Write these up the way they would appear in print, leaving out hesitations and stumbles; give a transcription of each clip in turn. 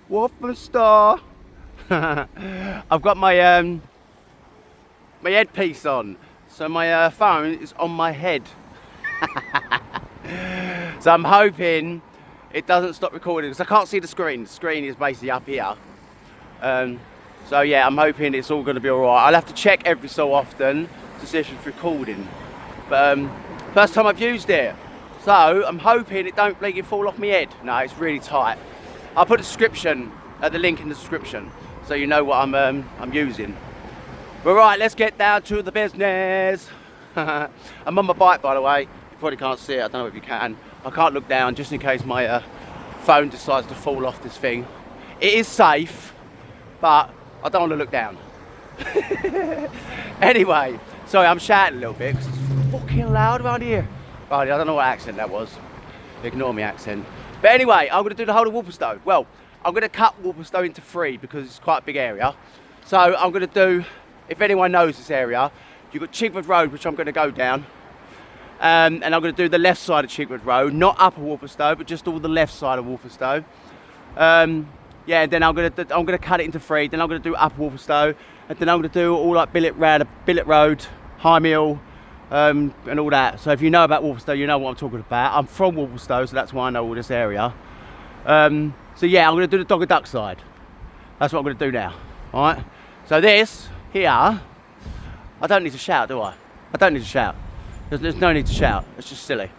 Walthamstow. I've got my my headpiece on, so my phone is on my head. So I'm hoping it doesn't stop recording because I can't see the screen. The screen is basically up here. So yeah, I'm hoping it's all going to be alright. I'll have to check every so often to see if it's recording. But first time I've used it, so I'm hoping it don't bleed and fall off my head. No, it's really tight. I'll put the link in the description so you know what I'm using. But right, let's get down to the business. I'm on my bike, by the way. You probably can't see it. I don't know if you can. I can't look down just in case my phone decides to fall off this thing. It is safe, but I don't want to look down. Anyway, sorry, I'm shouting a little bit because it's fucking loud around here. Right, I don't know what accent that was. Ignore my accent. But anyway, I'm going to do the whole of Walthamstow. Well, I'm going to cut Walthamstow into 3 because it's quite a big area. So I'm going to do, if anyone knows this area, you've got Chigford Road, which I'm going to go down. And I'm going to do the left side of Chigford Road, not Upper Walthamstow, but just all the left side of Walthamstow. Yeah, and then I'm gonna cut it into 3. Then I'm gonna do Upper Walthamstow, and then I'm gonna do all like Billet Road, High Mill, and all that. So if you know about Walthamstow, you know what I'm talking about. I'm from Walthamstow, so that's why I know all this area. So yeah, I'm gonna do the Dog and Duck side. That's what I'm gonna do now. All right. So this here, I don't need to shout, do I? I don't need to shout. There's no need to shout. It's just silly.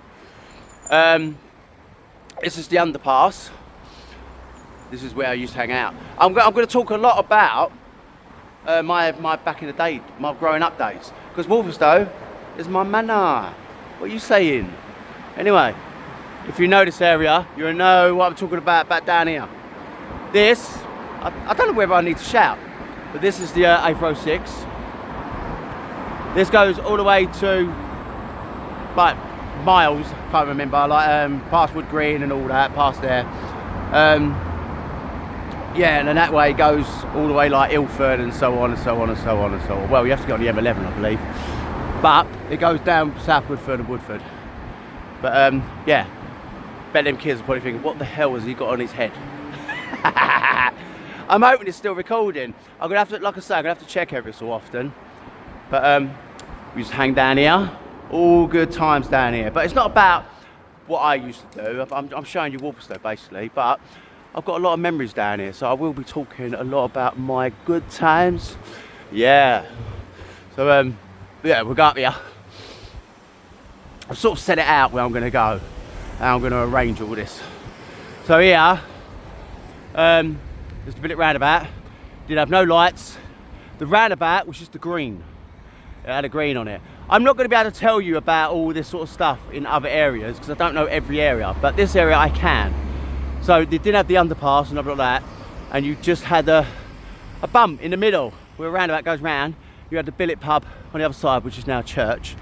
This is the underpass. This is where I used to hang out. I'm going to talk a lot about my back in the day, my growing up days. Because Walthamstow is my manor. What are you saying? Anyway, if you know this area, you'll know what I'm talking about back down here. This, I don't know whether I need to shout, but this is the A406. This goes all the way to, like, miles, can't remember, like past Wood Green and all that, past there. Yeah, and then that way it goes all the way like Ilford and so on and so on and so on and so on. Well, you have to go on the M11, I believe. But it goes down South Woodford and Woodford. But yeah, bet them kids are probably thinking, what the hell has he got on his head? I'm hoping it's still recording. I'm gonna have to, like I say, I'm gonna have to check every so often. But we just hang down here. All good times down here. But it's not about what I used to do. I'm showing you Walthamstow basically, but I've got a lot of memories down here, so I will be talking a lot about my good times. Yeah. So yeah, we'll go up here. I've sort of set it out where I'm going to go, and I'm going to arrange all this. So here, there's the Billet roundabout. Did have no lights. The roundabout was just a green. It had a green on it. I'm not going to be able to tell you about all this sort of stuff in other areas because I don't know every area, but this area I can. So they did have the underpass and everything like that, and you just had a bump in the middle where a roundabout goes round. You had the Billet pub on the other side, which is now a church.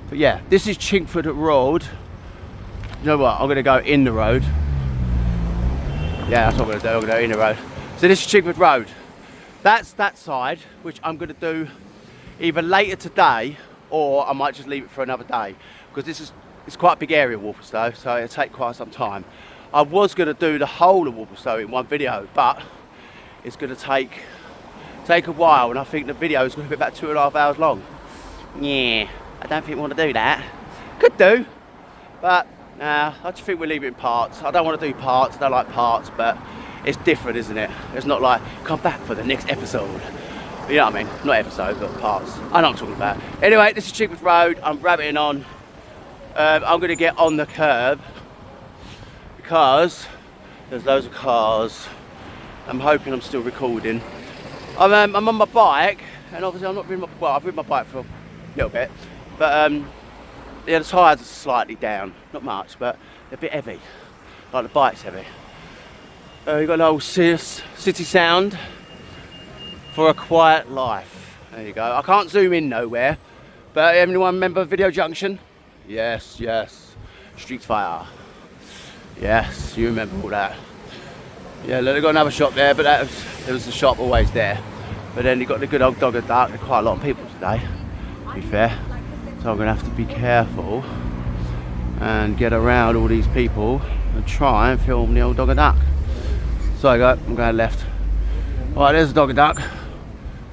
But yeah, this is Chigford Road. You know what? I'm going to go in the road. Yeah, that's what I'm going to do. I'm going to go in the road. So this is Chigford Road. That's that side, which I'm going to do either later today or I might just leave it for another day because it's quite a big area, Walthamstow, so it'll take quite some time. I was going to do the whole of Walthamstow in one video, but it's going to take a while, and I think the video is going to be about 2.5 hours long. Yeah, I don't think we want to do that. Could do, but nah, I just think we'll leave it in parts. I don't want to do parts, I don't like parts, but it's different, isn't it? It's not like, come back for the next episode. You know what I mean? Not episodes, but parts. I know what I'm talking about. Anyway, this is Chigford Road. I'm rabbiting on. I'm going to get on the curb because there's loads of cars. I'm hoping I'm still recording. I'm on my bike, and obviously I'm not ridden my, well, I've ridden my bike for a little bit, but yeah, the tyres are slightly down. Not much, but they're a bit heavy. Like the bike's heavy. You've got an old city sound. For a quiet life. There you go. I can't zoom in nowhere, but anyone remember Video Junction? Yes, yes. Street Fighter. Yes, you remember all that. Yeah, look, they've got another shop there, but there was the shop always there. But then you've got the good old Dog and Duck. There's quite a lot of people today, to be fair. So I'm going to have to be careful and get around all these people and try and film the old Dog and Duck. So So I go, I'm going left. Right, there's the dog and duck.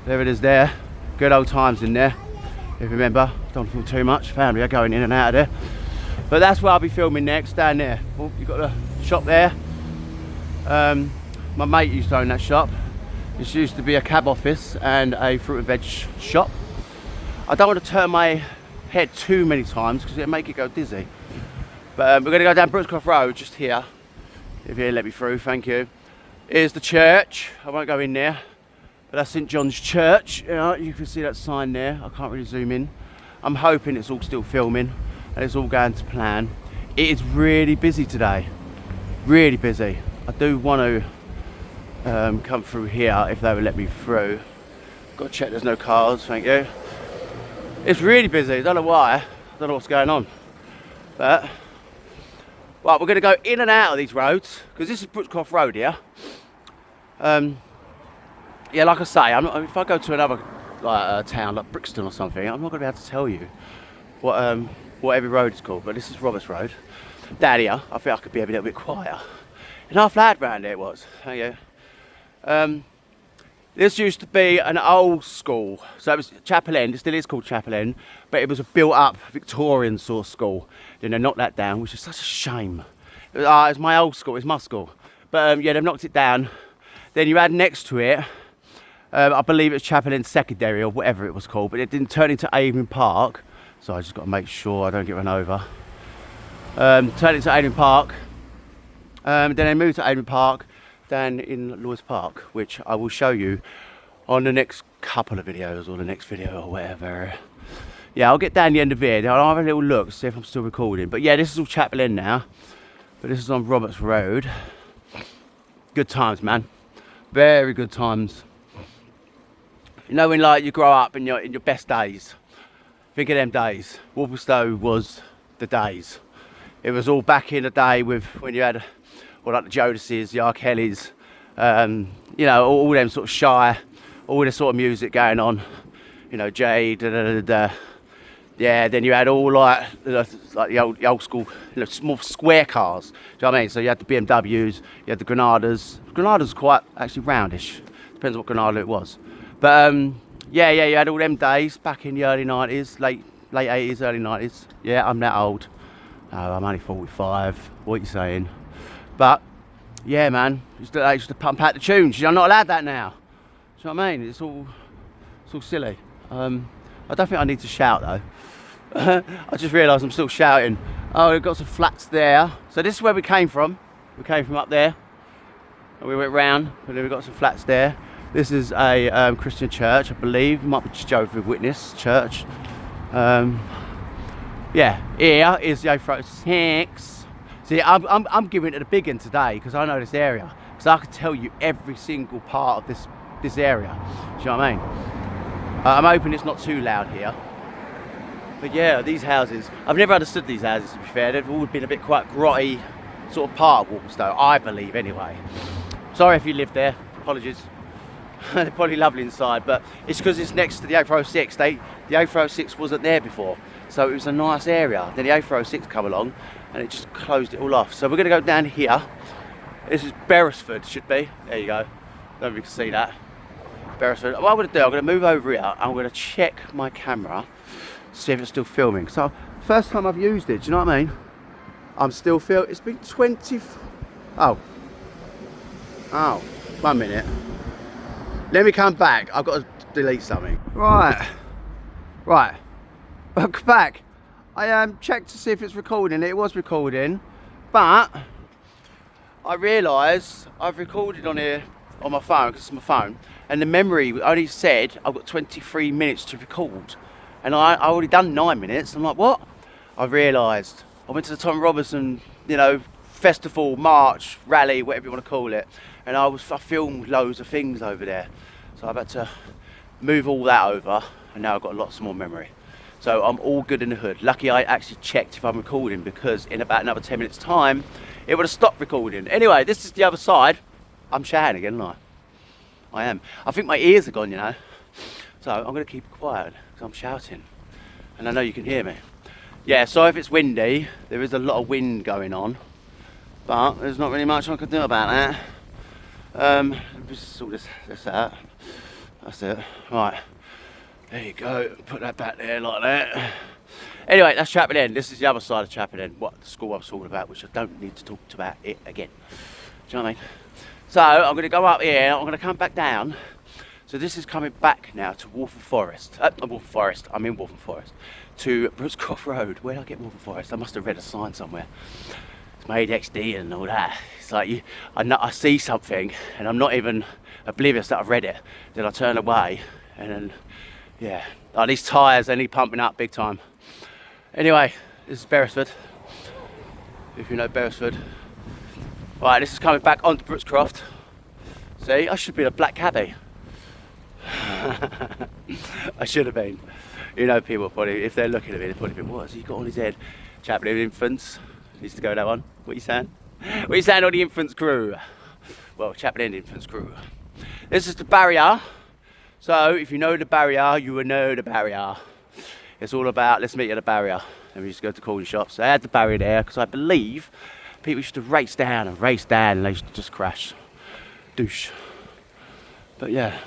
There it is there. Good old times in there. If you remember, don't feel too much. Family are going in and out of there. But that's where I'll be filming next, down there. Oh, you've got the shop there. My mate used to own that shop. This used to be a cab office and a fruit and veg shop. I don't want to turn my head too many times because it'll make it go dizzy. But we're going to go down Brookscroft Road, just here. If you let me through, thank you. Here's the church. I won't go in there, but that's St John's Church. You can see that sign there. I can't really zoom in. I'm hoping it's all still filming and it's all going to plan. It is really busy today. Really busy. I do want to come through here if they would let me through. Got to check there's no cars, thank you. It's really busy, don't know why. I don't know what's going on. But, well, we're going to go in and out of these roads, because this is Brookscroft Road here. Yeah, like I say, if I go to another town like Brixton or something, I'm not going to be able to tell you what every road is called, but this is Roberts Road. Down here, I think I could be a little bit quieter. And half lad round there it was. Thank you. This used to be an old school, so it was Chapel End. It still is called Chapel End, but it was a built-up Victorian sort of school. Then they knocked that down, which is such a shame. It's my old school, it's my school, but yeah, they've knocked it down. Then you had next to it, I believe it was Chapel End Secondary or whatever it was called, but it didn't turn into Avon Park, so I just got to make sure I don't get run over. Turned into Avon Park. Then they moved to Avon Park down in Lewis Park, which I will show you on the next couple of videos or the next video or whatever. Yeah, I'll get down the end of it. I'll have a little look, see if I'm still recording. But yeah, this is all Chapel End now. But this is on Roberts Road. Good times, man. Very good times. You know when like you grow up in your best days. Think of them days. Walthamstow was the days. It was all back in the day with when you had, well, like the Jodas's, the R. Kellys, you know, all them sort of shy, all this sort of music going on, you know, Jay, da da da da. Yeah, then you had all like the old school, you know, small square cars. Do you know what I mean? So you had the BMWs, you had the Granadas. Granadas quite actually roundish. Depends what Granada it was. But yeah, you had all them days back in the early 90s, late 80s, early 90s. Yeah, I'm that old. I'm only 45. What are you saying? But yeah, man, used to pump out the tunes. You're not allowed that now. Do you know what I mean? It's all silly. I don't think I need to shout though. I just realised I'm still shouting. Oh, we've got some flats there. So this is where we came from. We came from up there, and we went round, and then we got some flats there. This is a Christian church, I believe. It might be Jehovah's Witness church. Yeah, here is the A36. See, I'm giving it a big one today because I know this area. Because I could tell you every single part of this area. Do you know what I mean? I'm hoping it's not too loud here. But yeah, these houses, I've never understood these houses to be fair. They've all been a bit quite grotty sort of part of Walthamstow, I believe anyway. Sorry if you live there, apologies. They're probably lovely inside, but it's because it's next to the A406. The A406 wasn't there before, so it was a nice area. Then the A406 come along and it just closed it all off. So we're going to go down here. This is Beresford, should be. There you go. I don't know if you can see that. Beresford. What I'm going to do, I'm going to move over here. I'm going to check my camera, see if it's still filming. So first time I've used it, do you know what I mean? I'm still filming. It's been 20. Oh, 1 minute. Let me come back. I've got to delete something. Right. Welcome back. I checked to see if it's recording. It was recording, but I realised I've recorded on here on my phone because it's my phone, and the memory only said I've got 23 minutes to record, and I already done 9 minutes. I'm like, what? I realised I went to the Tom Robertson, you know, festival, march, rally, whatever you want to call it, and I filmed loads of things over there, so I've had to move all that over, and now I've got lots more memory. So I'm all good in the hood. Lucky I actually checked if I'm recording, because in about another 10 minutes time it would have stopped recording. Anyway, this is the other side. I'm shouting again, aren't I am. I think my ears are gone, you know, so I'm going to keep it quiet because I'm shouting and I know you can hear me. Yeah, so if it's windy, there is a lot of wind going on, but there's not really much I can do about that. Just sort this out. That's it. Right. There you go. Put that back there like that. Anyway, that's Chapping End. This is the other side of Chapping End. What the school I was talking about, which I don't need to talk about it again. Do you know what I mean? So I'm going to go up here. I'm going to come back down. So this is coming back now to Waltham Forest. Waltham Forest. I'm in Waltham Forest. To Brookscroft Road. Where did I get Waltham Forest? I must have read a sign somewhere. It's made XD and all that. It's like I see something and I'm not even oblivious that I've read it. Then I turn away and then, yeah. Like these tyres, they need pumping up big time. Anyway, this is Beresford. If you know Beresford. Right, this is coming back onto Brookscroft. See, I should be a black cabbie. I should have been. You know, people probably, if they're looking at me, they probably think, what has he got on his head? Chaplain infants. Needs to go that one. What are you saying? What are you saying on the infants crew? Well, Chaplain infants crew. This is the barrier. So, if you know the barrier, you will know the barrier. It's all about, let's meet at the barrier. And we used to go to corner shops. I had the barrier there because I believe people used to race down and they used to just crash. Douche. But yeah.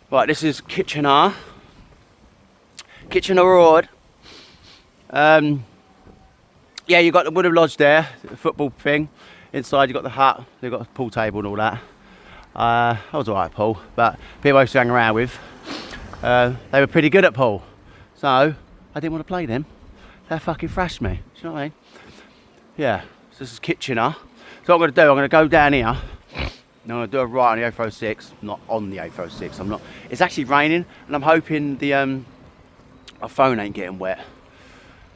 Right, this is Kitchener Road. Yeah, you got the Woodham Lodge there, the football thing. Inside you got the hut, they've got a pool table and all that. I was alright at pool, but people I used to hang around with, they were pretty good at pool. So, I didn't want to play them. They fucking thrashed me, do you know what I mean? Yeah, so this is Kitchener. So what I'm going to do, I'm going to go down here. I'm going to do a right on the A406, not on the A406, I'm not. It's actually raining, and I'm hoping the my phone ain't getting wet.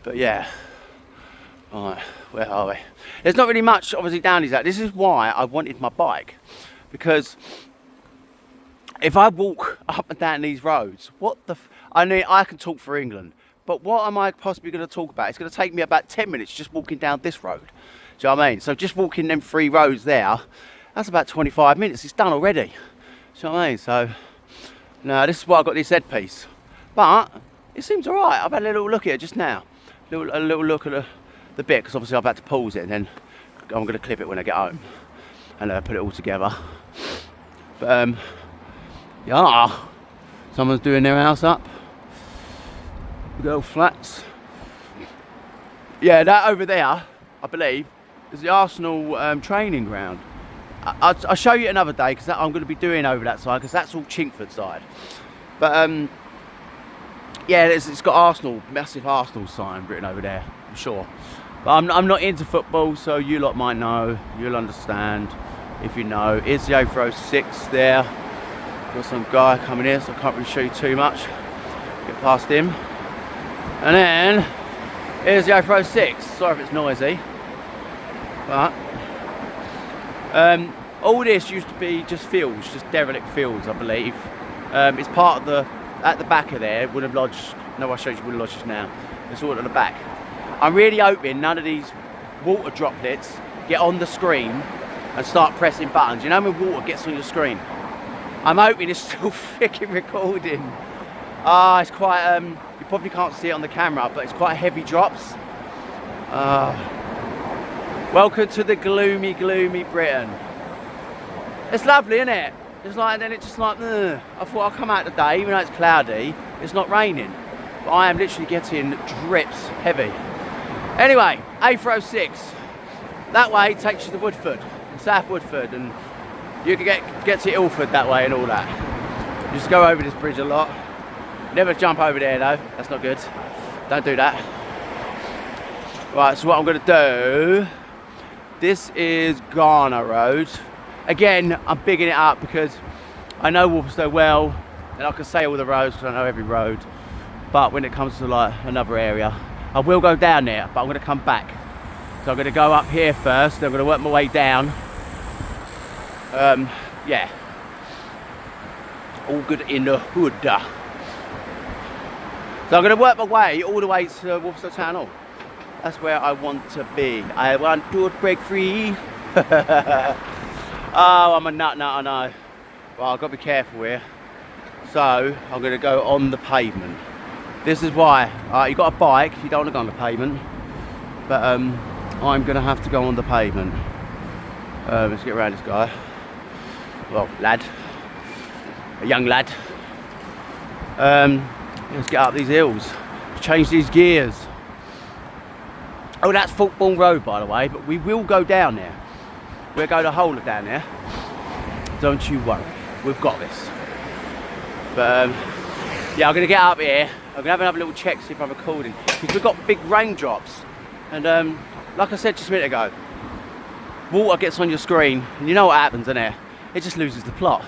But yeah. Alright, where are we? There's not really much obviously down these. This is why I wanted my bike, because if I walk up and down these roads, I mean, I can talk for England, but what am I possibly going to talk about? It's going to take me about 10 minutes just walking down this road. Do you know what I mean? So just walking them 3 roads there, that's about 25 minutes. It's done already. Do you know what I mean? So now this is why I got this headpiece, but it seems alright. I've had a little look at it just now, a little look at the bit, because obviously I've had to pause it and then I'm going to clip it when I get home and put it all together. But yeah, someone's doing their house up. Good old flats. Yeah, that over there, I believe, is the Arsenal training ground. I'll show you another day, because I'm going to be doing over that side, because that's all Chinkford side. But yeah, it's got Arsenal, massive Arsenal sign written over there, I'm sure. But I'm not into football, so you lot might know, you'll understand if you know. Here's the A406 there. Got some guy coming here, so I can't really show you too much. Get past him. And then, here's the A406. Sorry if it's noisy. But, all this used to be just fields, just derelict fields, I believe. It's part of at the back of there, Woodham Lodge. No, I showed you Woodham Lodge just now. It's all at the back. I'm really hoping none of these water droplets get on the screen and start pressing buttons. You know when water gets on your screen? I'm hoping it's still freaking recording. It's quite, you probably can't see it on the camera, but it's quite heavy drops. Welcome to the gloomy, gloomy Britain. It's lovely, isn't it? It's like, then it's just like, I thought I'll come out today, even though it's cloudy, it's not raining. But I am literally getting drips heavy. Anyway, A406. That way takes you to Woodford, South Woodford, and you can get to Ilford that way and all that. You just go over this bridge a lot. Never jump over there though, that's not good. Don't do that. Right, so what I'm going to do, this is Garner Road. Again, I'm bigging it up because I know Walthamstow well, and I can say all the roads because I know every road. But when it comes to like another area, I will go down there, but I'm going to come back. So I'm going to go up here first, then I'm going to work my way down. Yeah. All good in the hood. So I'm going to work my way all the way to Walthamstow Town Hall. That's where I want to be. I want to break free. Oh, I'm a nut, I know. Well, I've got to be careful here. So, I'm going to go on the pavement. This is why. You've got a bike, you don't want to go on the pavement. But I'm going to have to go on the pavement. Let's get around this guy. well, lad, a young lad. Let's get up these hills, change these gears. Oh, that's Football Road, by the way, but we will go down there. We'll go the whole of down there. Don't you worry, we've got this. But yeah, I'm gonna get up here. I'm gonna have another little check, see if I'm recording, because we've got big raindrops. And like I said just a minute ago, water gets on your screen, and you know what happens, innit? It just loses the plot.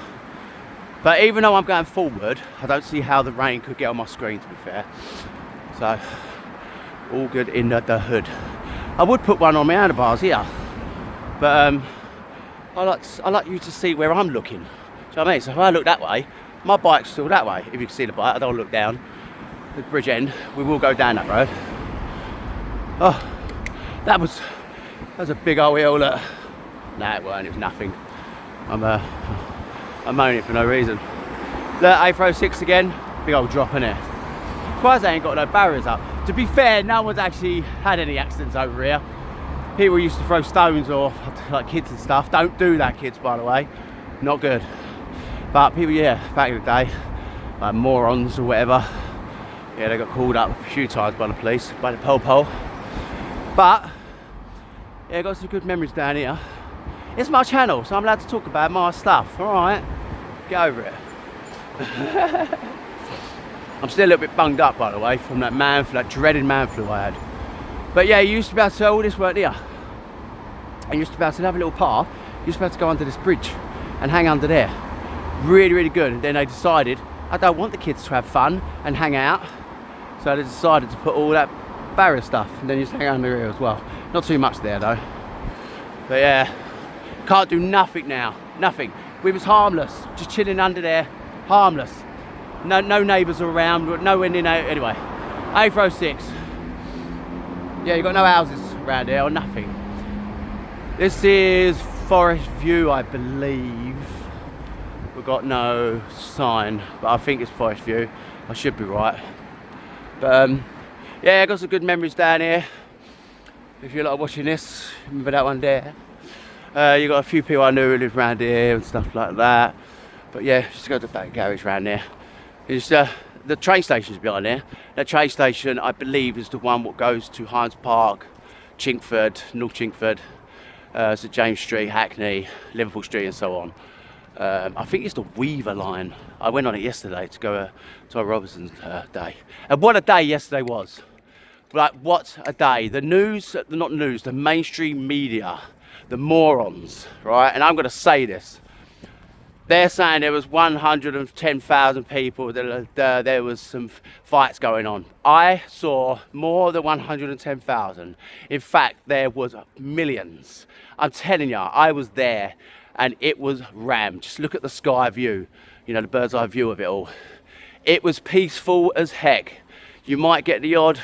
But even though I'm going forward, I don't see how the rain could get on my screen, to be fair. So, all good in the hood. I would put one on my handlebars here, but I like you to see where I'm looking. Do you know what I mean? So if I look that way, my bike's still that way. If you can see the bike, I don't look down the bridge end. We will go down that road. Oh, that was a big old hill. Look. Nah, it weren't. It was nothing. I'm moaning for no reason. Look, A406 again. Big old drop in it. Surprised they ain't got no barriers up. To be fair, no one's actually had any accidents over here. People used to throw stones or like kids and stuff. Don't do that, kids, by the way. Not good. But people, yeah, back in the day, like morons or whatever, yeah, they got called up a few times by the police, by the pole. But yeah, got some good memories down here. It's my channel, so I'm allowed to talk about my stuff. All right, get over it. I'm still a little bit bunged up, by the way, from that dreaded man flu I had. But yeah, you used to be able to all this work here. And you used to be able to have a little path. You used to be able to go under this bridge and hang under there. Really, really good. And then they decided, I don't want the kids to have fun and hang out. So they decided to put all that barrier stuff, and then you just hang under here as well. Not too much there though. But yeah, can't do nothing now. Nothing. We was harmless, just chilling under there, harmless. No neighbours are around, nowhere near. Anyway, A406. Yeah, you got no houses around here or nothing. This is Forest View, I believe. We've got no sign, but I think it's Forest View. I should be right. But yeah, I got some good memories down here. If you're like watching this, remember that one there. You got a few people I knew who lived around here and stuff like that. But yeah, just go to that garage around there. It's the train station's behind there. That train station, I believe, is the one that goes to Hynes Park, Chingford, North Chingford, St James Street, Hackney, Liverpool Street, and so on. I think it's the Weaver line. I went on it yesterday to go to a Robinson's day. And what a day yesterday was. Like, what a day. The news, not news, the mainstream media, the morons, right? And I'm going to say this. They're saying there was 110,000 people, there was some fights going on. I saw more than 110,000. In fact, there was millions. I'm telling you, I was there and it was rammed. Just look at the sky view, you know, the bird's eye view of it all. It was peaceful as heck. You might get the odd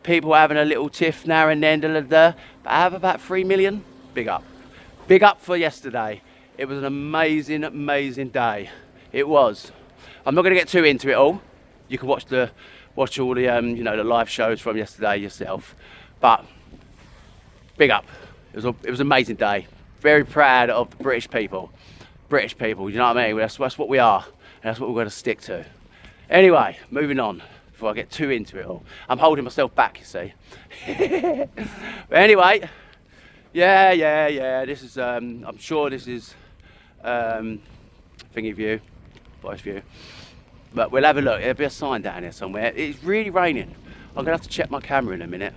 people having a little tiff now and then, but I have about 3 million. Big up. Big up for yesterday. It was an amazing, amazing day. It was. I'm not going to get too into it all. You can watch all the you know, the live shows from yesterday yourself. But big up. It was an amazing day. Very proud of the British people. British people, you know what I mean? That's what we are. And that's what we're going to stick to. Anyway, moving on before I get too into it all. I'm holding myself back, you see. But anyway, yeah. This is, I'm sure this is thingy view, Forest View. But we'll have a look. There'll be a sign down here somewhere. It's really raining. I'm gonna have to check my camera in a minute.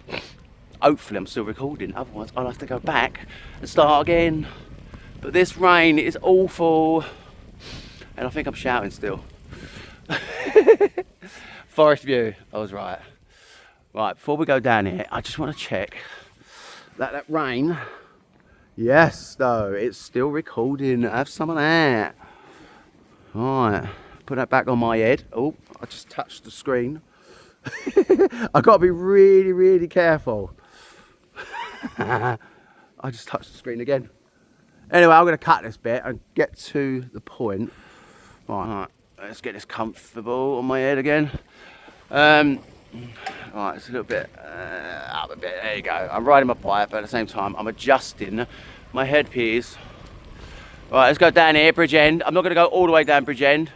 Hopefully I'm still recording, otherwise I'll have to go back and start again. But this rain is awful. And I think I'm shouting still. Forest View, I was right. Right, before we go down here, I just want to check that rain. Yes, though, it's still recording. Have some of that. Alright, put that back on my head. Oh, I just touched the screen. I've got to be really, really careful. I just touched the screen again. Anyway, I'm going to cut this bit and get to the point. Right, let's get this comfortable on my head again. Right, it's a little bit up a bit. There you go. I'm riding my bike, but at the same time, I'm adjusting my headpiece Right, let's go down here, Bridge End. I'm not going to go all the way down Bridge End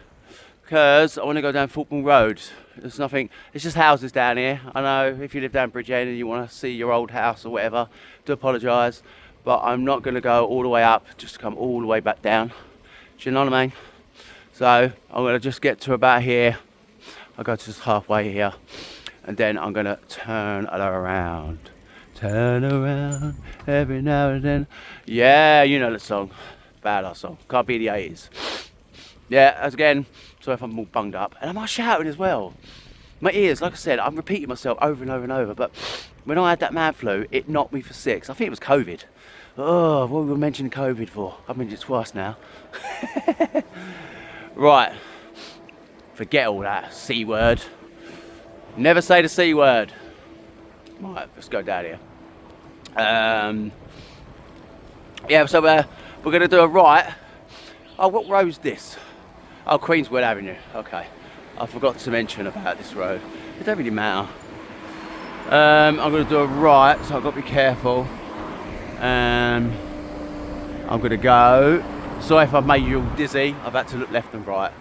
because I want to go down Falkland Road. There's nothing, it's just houses down here. I know if you live down Bridge End and you want to see your old house or whatever, do apologise, but I'm not going to go all the way up just to come all the way back down. Do you know what I mean? So I'm going to just get to about here. I'll go to just halfway here and then I'm going to turn around. Turn around every now and then. Yeah, you know the song. Badass song. Can't be the 80s. Yeah, as again, sorry if I'm all bunged up. And am I shouting as well? My ears, like I said, I'm repeating myself over and over and over. But when I had that man flu, it knocked me for 6. I think it was COVID. Oh, what were we mentioning COVID for? I've mentioned it twice now. Right. Forget all that C word. Never say the C word. Right, let's go down here. Yeah, so we're going to do a right. Oh, what road's this? Oh, Queenswood Avenue. Okay. I forgot to mention about this road. It don't really matter. I'm going to do a right, so I've got to be careful. I'm going to go. Sorry if I've made you all dizzy. I've had to look left and right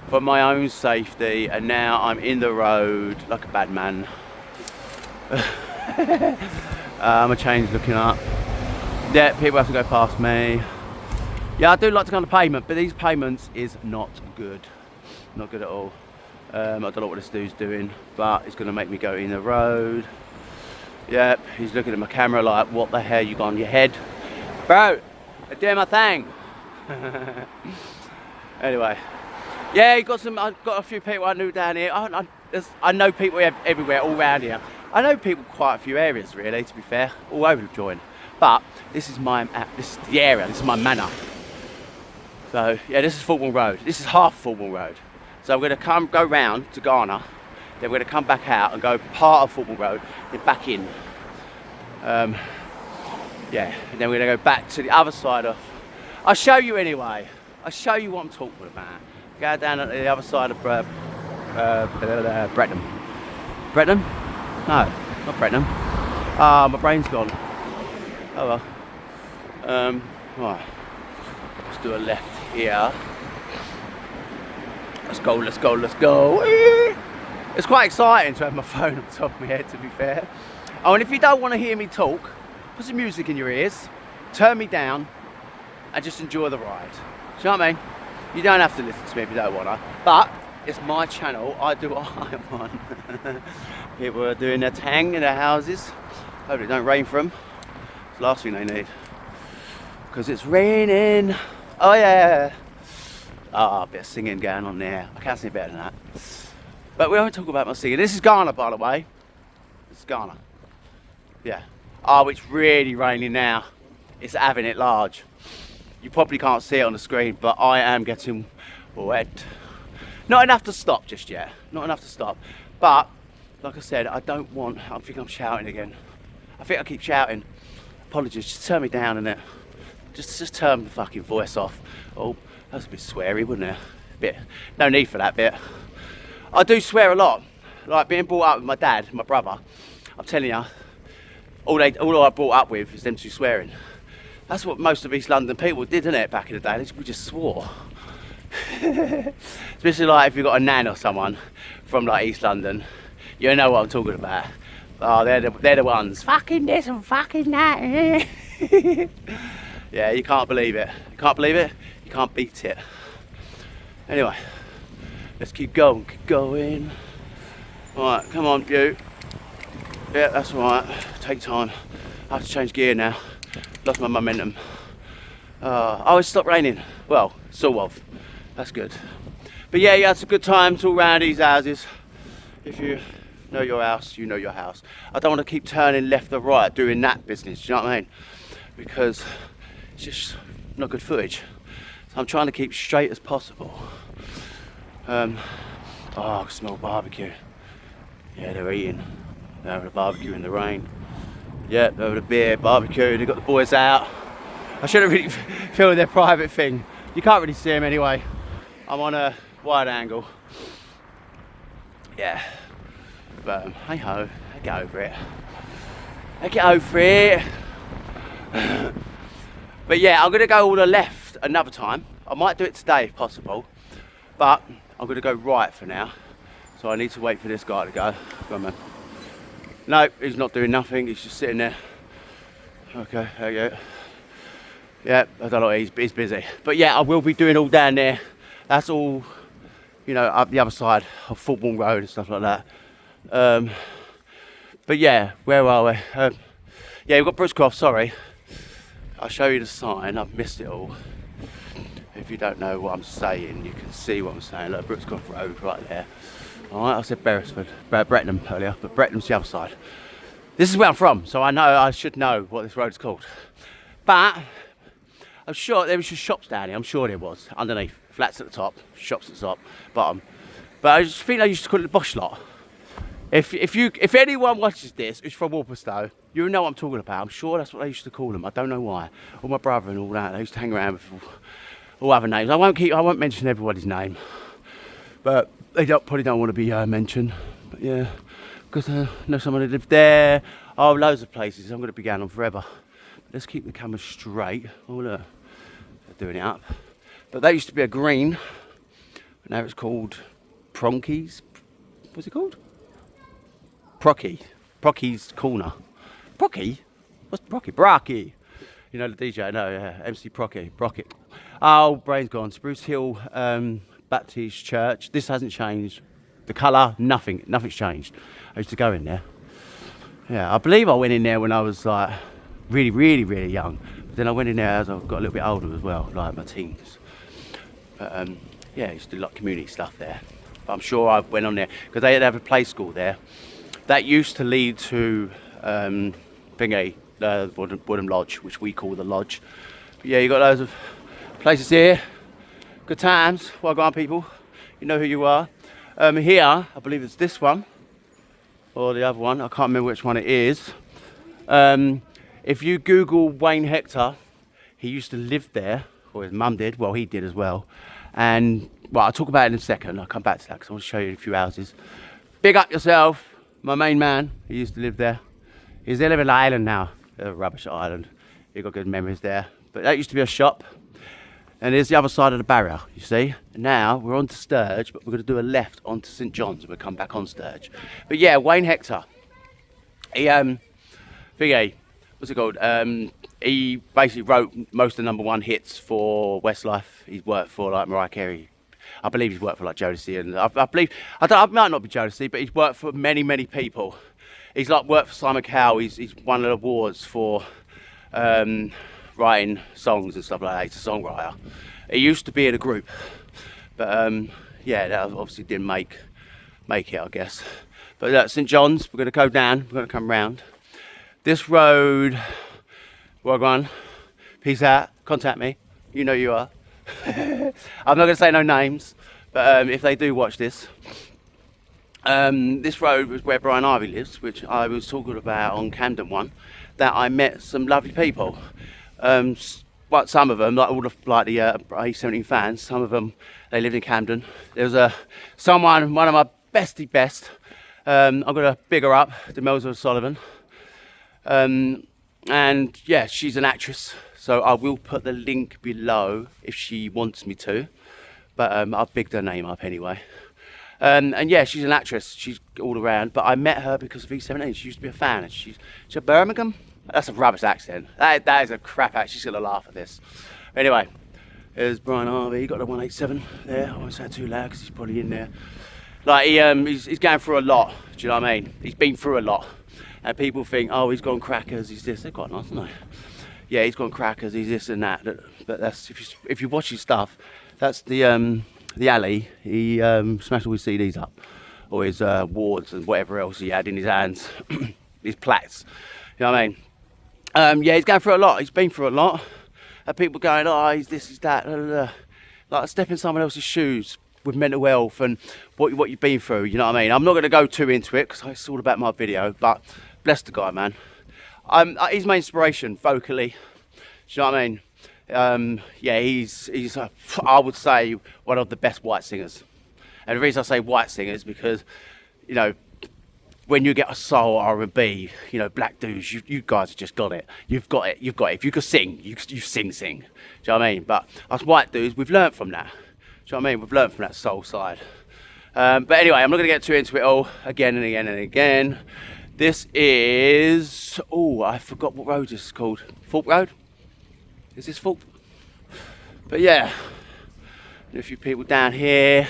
for my own safety, and now I'm in the road like a bad man. I'm a change looking up. Yeah, people have to go past me. Yeah, I do like to go on the pavement, but these pavements is not good. Not good at all. I don't know what this dude's doing, but it's going to make me go in the road. Yep, he's looking at my camera like, what the hell you got on your head? Bro, I'm doing my thing. Anyway. Yeah, I've got a few people I knew down here. I know people everywhere, all around here. I know people quite a few areas, really, to be fair, all over the joint. But this is the area, this is my manor. So yeah, this is Falkland Road. This is half Falkland Road. So I'm going to go round to Ghana, then we're going to come back out and go part of Falkland Road, then back in. Yeah, and then we're going to go back to the other side of. I'll show you anyway. I'll show you what I'm talking about. Go down to the other side of Bretton. Bretton? No, not Bretton. Ah, my brain's gone. Oh well. Right. Let's do a left here. Let's go, let's go, let's go. It's quite exciting to have my phone on top of my head, to be fair. Oh, and if you don't want to hear me talk, put some music in your ears, turn me down, and just enjoy the ride. Do you know what I mean? You don't have to listen to me if you don't want to, but it's my channel. I do what I want. People are doing their tang in their houses. Hope it don't rain for them. It's the last thing they need. Because it's raining. Oh yeah. Ah, a bit of singing going on there. I can't sing better than that. But we won't talk about my singing. This is Ghana, by the way. It's Ghana. Yeah. Oh, it's really raining now. It's having it large. You probably can't see it on the screen, but I am getting wet. Not enough to stop just yet. Not enough to stop. But, like I said, I think I'm shouting again. I think I keep shouting. Apologies, just turn me down in it. Just turn the fucking voice off. Oh, that's a bit sweary, wouldn't it? No need for that bit. I do swear a lot. Like being brought up with my dad, my brother. I'm telling you, all I brought up with is them two swearing. That's what most of East London people did, didn't it, back in the day? We just swore. Especially like if you've got a nan or someone from like East London, you know what I'm talking about. Oh, they're the ones. Fucking this and fucking that. Yeah, you can't believe it. You can't believe it, you can't beat it. Anyway, let's keep going, keep going. Right, come on, Butte. Yeah, that's right. Take time. I have to change gear now. Lost my momentum. Oh, it stopped raining. Well, sort of. That's good. But yeah, it's a good time to all round these houses. If you know your house, you know your house. I don't want to keep turning left or right doing that business, do you know what I mean? Because it's just not good footage. So I'm trying to keep straight as possible. Oh, I can smell barbecue. Yeah, they're eating. They're having a barbecue in the rain. Yeah, they're having a beer, barbecue. They've got the boys out. I shouldn't really film their private thing. You can't really see them anyway. I'm on a wide angle. Yeah. But hey ho, I get over it. I get over it. But yeah, I'm gonna go all the left another time. I might do it today if possible, but I'm going to go right for now. So I need to wait for this guy to go. Come on, man. No, he's not doing nothing. He's just sitting there. Okay, there you go. Yeah, I don't know, he's busy. But yeah, I will be doing all down there. That's all, you know, up the other side of Football Road and stuff like that. But yeah, where are we? Yeah, we've got Brookscroft, sorry. I'll show you the sign, I've missed it all. If you don't know what I'm saying, you can see what I'm saying. Look, Brookscroft Road right there. Alright, I said Beresford, Brettenham earlier, but Brettenham's the other side. This is where I'm from, so I should know what this road's called. But I'm sure there was just shops down here. I'm sure there was underneath, flats at the top, shops at the top, bottom. But I just think they used to call it the Bosch lot. If anyone watches this, who's from Walthamstow, you know what I'm talking about. I'm sure that's what they used to call them. I don't know why. All my brother and all that, they used to hang around with all other names. I won't mention everybody's name, but they probably don't want to be mentioned. But yeah, because I know someone who lived there. Oh, loads of places. I'm going to be going on forever. Let's keep the camera straight. Oh look, they're doing it up. But that used to be a green. Now it's called Pronkies. What's it called? Procky's Corner. Procky? What's Procky? Brocky. You know the DJ? No, yeah. MC Procky. Brocket. Oh, brain's gone. Spruce Hill Baptist Church. This hasn't changed. The colour, nothing's changed. I used to go in there. Yeah, I believe I went in there when I was like really young. But then I went in there as I got a little bit older as well, like my teens. But yeah, I used to do like community stuff there. But I'm sure I went on there because they had to have a play school there. That used to lead to Woodham Lodge, which we call the Lodge. But yeah, you got loads of places here. Good times. Well gone, people. You know who you are. Here, I believe it's this one or the other one. I can't remember which one it is. If you Google Wayne Hector, he used to live there, or his mum did. Well, he did as well. And well, I'll talk about it in a second. I'll come back to that because I want to show you a few houses. Big up yourself. My main man, he used to live there. He's there living in Ireland now, a rubbish island. You've got good memories there. But that used to be a shop. And here's the other side of the barrier, you see. Now we're on to Sturge, but we're going to do a left onto St John's and we'll come back on Sturge. But yeah, Wayne Hector. He, what's it called? He basically wrote most of the #1 hits for Westlife. He's worked for like Mariah Carey. I believe he's worked for like Jodeci, and I might not be Jodeci, but he's worked for many people. He's like worked for Simon Cowell. He's won an awards for writing songs and stuff like that. He's a songwriter. He used to be in a group, but yeah, that obviously didn't make it, I guess. But St John's, we're going to go down. We're going to come round this road. Well gone. Peace out. Contact me. You know you are. I'm not going to say no names, but if they do watch this, this road was where Brian Ivy lives, which I was talking about on Camden one, that I met some lovely people. But some of them, like all the A17 fans, some of them, they lived in Camden. There was one of my bestie best, I'm going to big her up, Demelza O'Sullivan. And yeah, she's an actress. So I will put the link below if she wants me to, but I've bigged her name up anyway. And yeah, she's an actress. She's all around. But I met her because of E17. She used to be a fan. And she's a Birmingham. That's a rubbish accent. That is a crap accent. She's gonna laugh at this. Anyway, there's Brian Harvey. He got a 187 there. I won't say it too loud because he's probably in there. Like he's going through a lot. Do you know what I mean? He's been through a lot, and people think, oh, he's gone crackers. He's this. They're quite nice, aren't they? Yeah, he's gone crackers, he's this and that. But that's if you watch his stuff, that's the alley. He smashed all his CDs up, or his awards and whatever else he had in his hands, his plaques. You know what I mean? Yeah, he's going through a lot. He's been through a lot. And people going, oh, he's this, he's that. Like step in someone else's shoes with mental health and what you've been through. You know what I mean? I'm not going to go too into it because it's all about my video. But bless the guy, man. He's my inspiration vocally. Do you know what I mean? Yeah, he's I would say one of the best white singers. And the reason I say white singers because, you know, when you get a soul R&B, you know, black dudes, you guys have just got it. You've got it. If you could sing, you sing. Do you know what I mean? But us white dudes, we've learnt from that. Do you know what I mean? We've learnt from that soul side. But anyway, I'm not going to get too into it all again and again and again. This is, oh, I forgot what road this is called. Fulk Road? Is this Fulk? But yeah, a few people down here.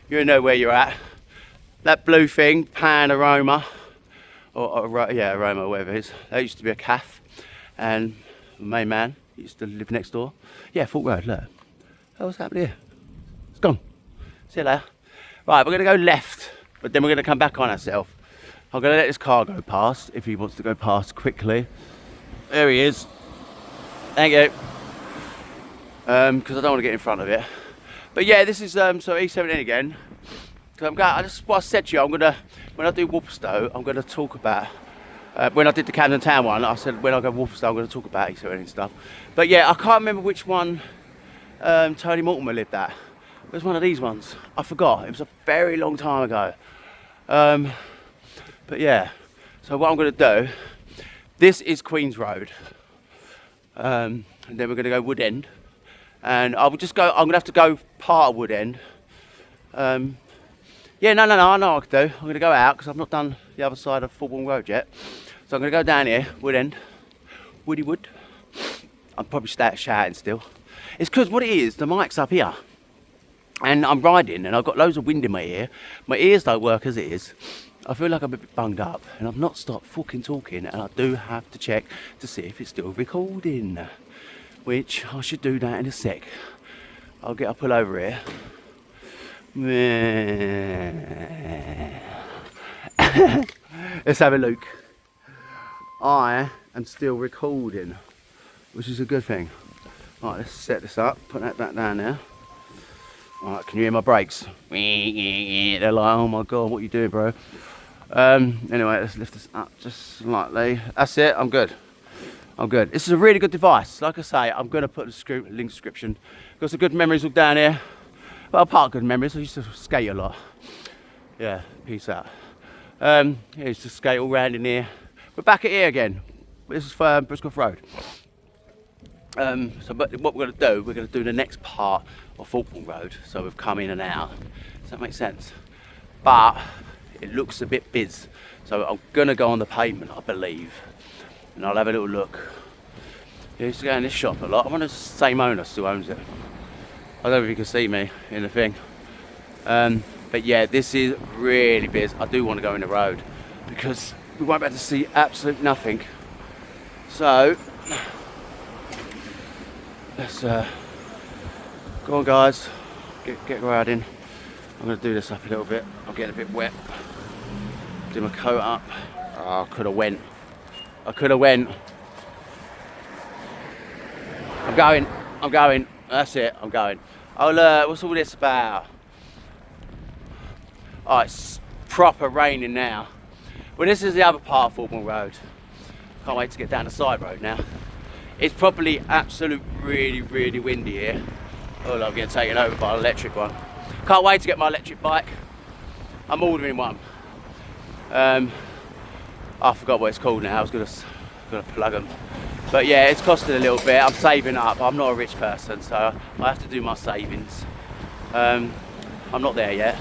You know where you're at. That blue thing, Panorama, yeah, Aroma, whatever it is. That used to be a cafe, and the main man used to live next door. Yeah, Fulk Road, look. Oh, what's happening here? It's gone. See you later. Right, we're going to go left, but then we're going to come back on ourselves. I'm going to let this car go past, if he wants to go past quickly. There he is. Thank you. Because I don't want to get in front of it. But yeah, this is so E17 again. Because what I said to you, when I do Walthamstow, I'm going to talk about, when I did the Camden Town one, I said when I go Walthamstow, I'm going to talk about E17 and stuff. But yeah, I can't remember which one Tony Mortimer lived at. It was one of these ones. I forgot. It was a very long time ago. But yeah, so what I'm going to do, this is Queen's Road. And then we're going to go Wood End. And I will just go, I'm going to have to go part of Wood End. Yeah, no, I know what I can do. I'm going to go out because I've not done the other side of Fulham Road yet. So I'm going to go down here, Wood End, Woody Wood. I'll probably start shouting still. It's because what it is, the mic's up here. And I'm riding and I've got loads of wind in my ear. My ears don't work as it is. I feel like I'm a bit bunged up and I've not stopped fucking talking, and I do have to check to see if it's still recording. Which I should do that in a sec. I'll pull over here. Let's have a look. I am still recording, which is a good thing. Right, let's set this up, put that back down there. Right, can you hear my brakes? They're like, oh my god, what are you doing, bro? Anyway, let's lift this up just slightly. That's it, I'm good. This is a really good device. Like I say, I'm going to put the link description. Got some good memories all down here. Well, apart of good memories, I used to skate a lot. Yeah, peace out. Yeah, I used to skate all round in here. We're back at here again. This is for Briscoe Road. But what we're going to do, we're going to do the next part of Fulham Road. So we've come in and out. Does that make sense? But it looks a bit biz. So I'm going to go on the pavement, I believe. And I'll have a little look. I used to go in this shop a lot. I wonder if it's the same owner still owns it. I don't know if you can see me in the thing. But yeah, this is really biz. I do want to go in the road because we won't be able to see absolute nothing. So let's go on, guys. Get riding. I'm going to do this up a little bit. I'm getting a bit wet. Do my coat up. Oh, I could have went. I'm going. That's it, I'm going. Oh, what's all this about? Oh, it's proper raining now. Well, this is the other part of Fulham Road. Can't wait to get down the side road now. It's probably absolute really windy here. Oh, I'm getting taken over by an electric one. Can't wait to get my electric bike. I'm ordering one. I forgot what it's called now. I was gonna plug them. But yeah, it's costing a little bit. I'm saving up. I'm not a rich person, so I have to do my savings. I'm not there yet.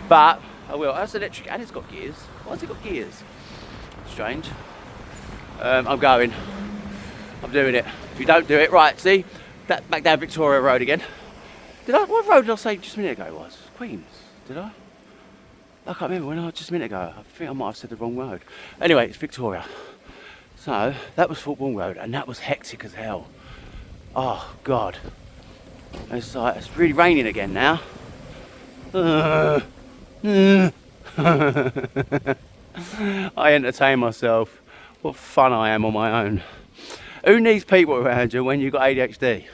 But I will. That's electric and it's got gears. Why has it got gears? Strange. I'm going. I'm doing it. If you don't do it, right, see? That back down Victoria Road again. What road did I say just a minute ago it was? Queens, did I? I can't remember when just a minute ago. I think I might have said the wrong road. Anyway, it's Victoria. So, that was Fulham Road, and that was hectic as hell. Oh, God. It's really raining again now. I entertain myself. What fun I am on my own. Who needs people around you when you've got ADHD?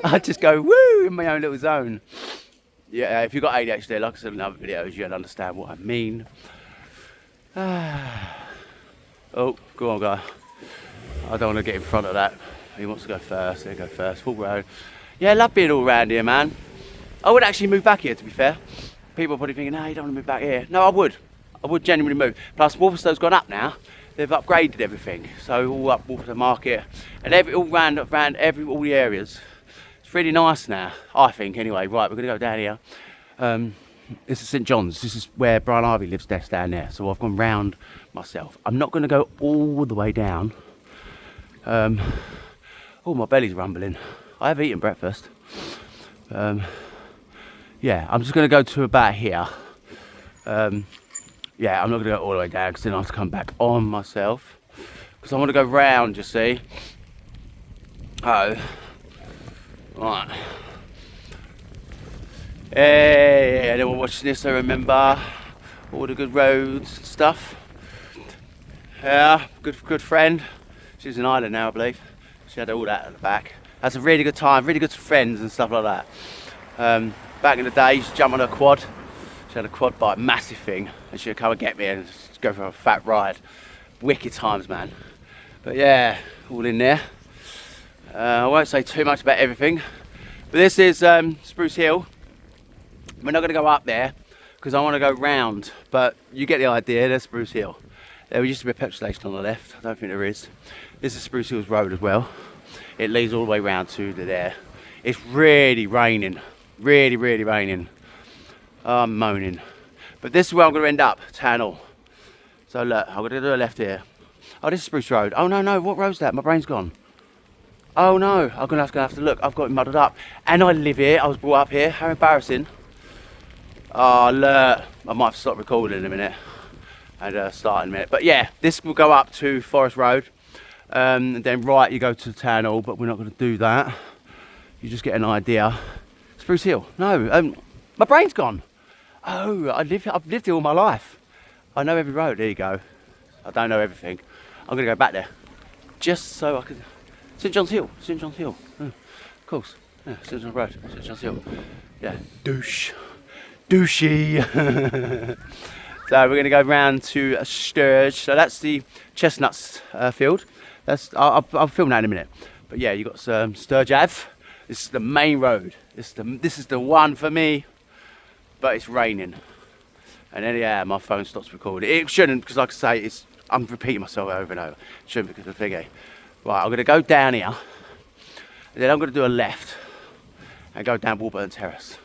I just go, woo, in my own little zone. Yeah, if you've got ADHD, like I said in other videos, you'll understand what I mean. Oh, go on, guy. I don't want to get in front of that. He wants to go first. There you go first. Full road. Yeah, I love being all around here, man. I would actually move back here, to be fair. people are probably thinking, no, you don't want to move back here. No, I would genuinely move. Plus, Walthamstow's gone up now. They've upgraded everything. So all up Walthamstow Market and all round all the areas. It's really nice now, I think. Anyway, right, we're gonna go down here. This is St John's. This is where Brian Harvey lives. That's down there. So I've gone round myself. I'm not gonna go all the way down. Oh, my belly's rumbling. I have eaten breakfast. Yeah, I'm just gonna go to about here. Yeah, I'm not gonna go all the way down because then I have to come back on myself. Because I want to go round, you see. Oh, right. Hey, anyone watching this, I remember all the good roads and stuff. Yeah, good friend. She's in Ireland now, I believe. She had all that at the back. That's a really good time, really good friends and stuff like that. Back in the day, she used to jump on her quad. She had a quad bike, massive thing, and she'd come and get me and just go for a fat ride. Wicked times, man. But yeah, all in there. I won't say too much about everything, but this is Spruce Hill. We're not going to go up there because I want to go round, but you get the idea. There's Spruce Hill. There used to be a petrol station on the left. I don't think there is. This is Spruce Hills Road as well. It leads all the way round to there. It's really raining, really raining. I'm moaning. But this is where I'm going to end up, Town Hall. So look, I'm going to do a left here. Oh, this is Spruce Road. Oh no, what road's that? My brain's gone. Oh no, I'm going to have to look. I've got it muddled up. And I live here. I was brought up here. How embarrassing. Oh look, I might have to stop recording in a minute and start in a minute. But yeah, this will go up to Forest Road. And then right, you go to Town Hall, but we're not going to do that. You just get an idea. Spruce Hill. No, my brain's gone. Oh, I've lived here all my life. I know every road. There you go. I don't know everything. I'm going to go back there. Just so I can... St John's Hill. St John's Hill. Of course. Yeah, St John's Road. St John's Hill. Yeah. Douchey. So we're going to go round to Sturge. So that's the chestnuts field. I'll film that in a minute. But yeah, you've got some Sturge Ave. This is the main road. This is the one for me. But it's raining. And then yeah, my phone stops recording. It shouldn't, because like I say, I'm repeating myself over and over. It shouldn't because of the figure. Right, I'm going to go down here. And then I'm going to do a left. And go down Warburton Terrace.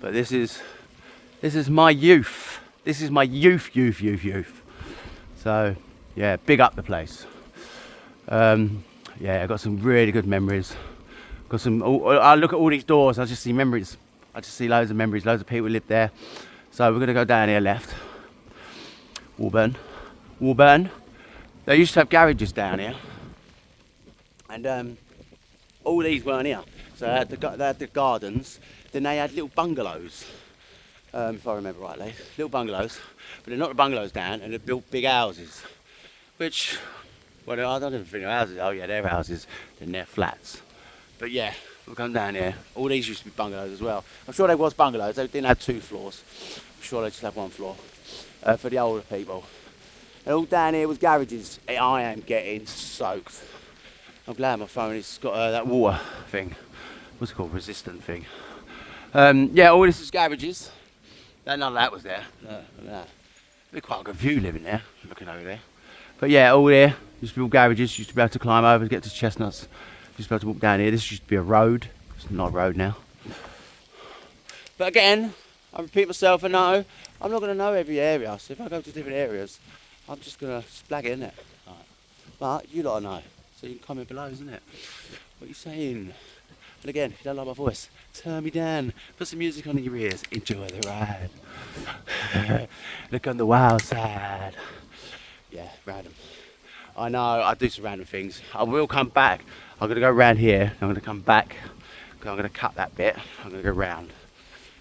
But this is my youth. This is my youth. So yeah, big up the place. Yeah, I've got some really good memories. I look at all these doors, I just see memories. I just see loads of memories, loads of people live there. So we're going to go down here left. Warburton. They used to have garages down here. And all these weren't here. So they had the gardens. Then they had little bungalows. If I remember rightly. Little bungalows. But they're not the bungalows down, and they built big houses. Which, well, I don't even think they're houses. Oh yeah, they're houses. Then they're flats. But yeah, we'll come down here. All these used to be bungalows as well. I'm sure they was bungalows. They didn't have 2 floors. I'm sure they just had 1 floor for the older people. And all down here was garages. I am getting soaked. I'm glad my phone has got that water thing. What's it called? Resistant thing. Yeah, all this is garages. None of that was there. Look at that. It'd be quite a good view living there, looking over there. But yeah, all here used to be all garages. Used to be able to climb over to get to Chestnuts. Used to be able to walk down here. This used to be a road. It's not a road now. But again, I repeat myself, and no, I'm not going to know every area. So if I go to different areas, I'm just going to splag it, innit? Right. But you lot know. So you can comment below, isn't it? What are you saying? And again, if you don't like my voice, turn me down. Put some music on in your ears. Enjoy the ride. Look on the wild side. Yeah, random. I know, I do some random things. I will come back. I'm going to go around here. I'm going to come back. I'm going to cut that bit. I'm going to go round.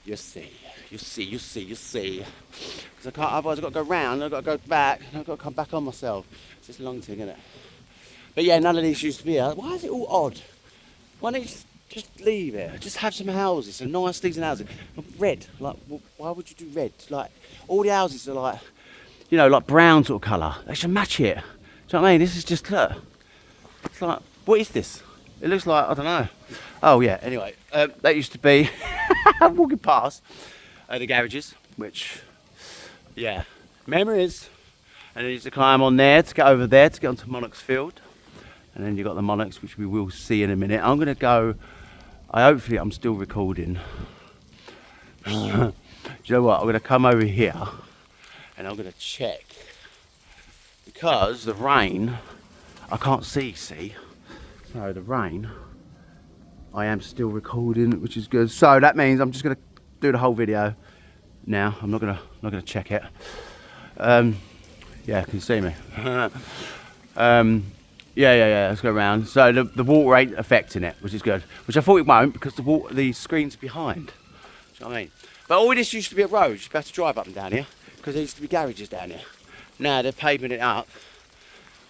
You'll see. You'll see. Because I can't, otherwise I've got to go round, I've got to go back, and I've got to come back on myself. It's just a long thing, isn't it? But yeah, none of these used to be here. Why is it all odd? Why don't you just leave it? Just have some houses, some nice decent houses. Red, like, why would you do red? Like, all the houses are like, you know, like brown sort of colour. They should match it. Do you know what I mean? This is just, look. It's like, what is this? It looks like, I don't know. Oh yeah, anyway, that used to be, I'm walking past the garages. which, yeah, memories. And then you used to climb on there to get over there to get onto Monarch's Field. And then you got the Monarchs, which we will see in a minute. I'm gonna go, hopefully I'm still recording. Do you know what, I'm gonna come over here and I'm gonna check, because the rain, I can't see, so the rain, I am still recording, which is good. So that means I'm just gonna do the whole video now. I'm not gonna check it. Yeah, can you see me? Yeah, let's go around. So the water ain't affecting it, which is good. Which I thought it won't, because the screen's behind. Do you know what I mean? But all this used to be a road. You used to have to drive up and down here, because there used to be garages down here. Now they're paving it up.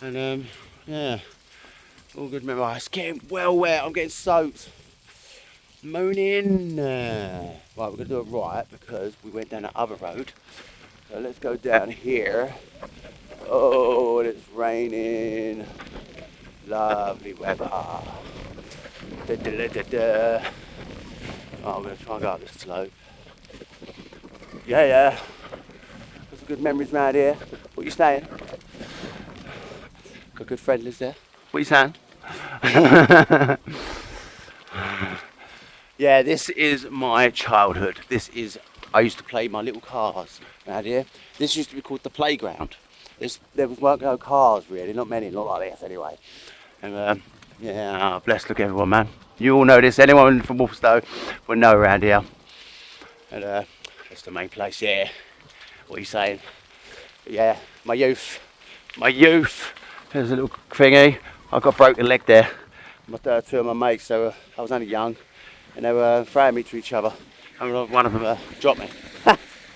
And yeah, all good memory. It's getting well wet. I'm getting soaked. Moaning. Right, we're going to do it right, because we went down that other road. So let's go down here. Oh, and it's raining. Lovely weather. Oh, I'm going to try and go up this slope. Yeah. Got some good memories around here. What are you saying? Got a good friend lives there. What are you saying? Yeah, this is my childhood. I used to play my little cars around here. This used to be called the playground. There weren't no cars really, not many, not like this anyway. And yeah, bless look everyone, man. You all know this. Anyone from Walthamstow will know around here. And that's the main place. Yeah. What are you saying? But yeah, my youth. There's a little thingy. I got broke a leg there. Two of my mates. So I was only young, and they were throwing me to each other. And one of them dropped me.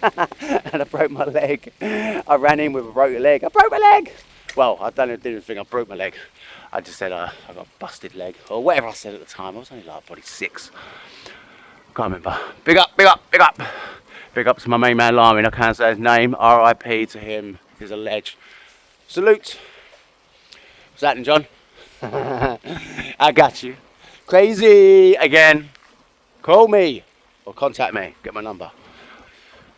And I broke my leg. I ran in with a broken leg. I broke my leg. Well, I didn't think I broke my leg. I just said I got a busted leg, or whatever I said at the time. I was only like probably 6. Can't remember. Big up. Big up to my main man Larmin. I can't say his name. R.I.P. to him. He's a ledge. Salute. What's happening, John? I got you. Crazy again. Call me or contact me. Get my number.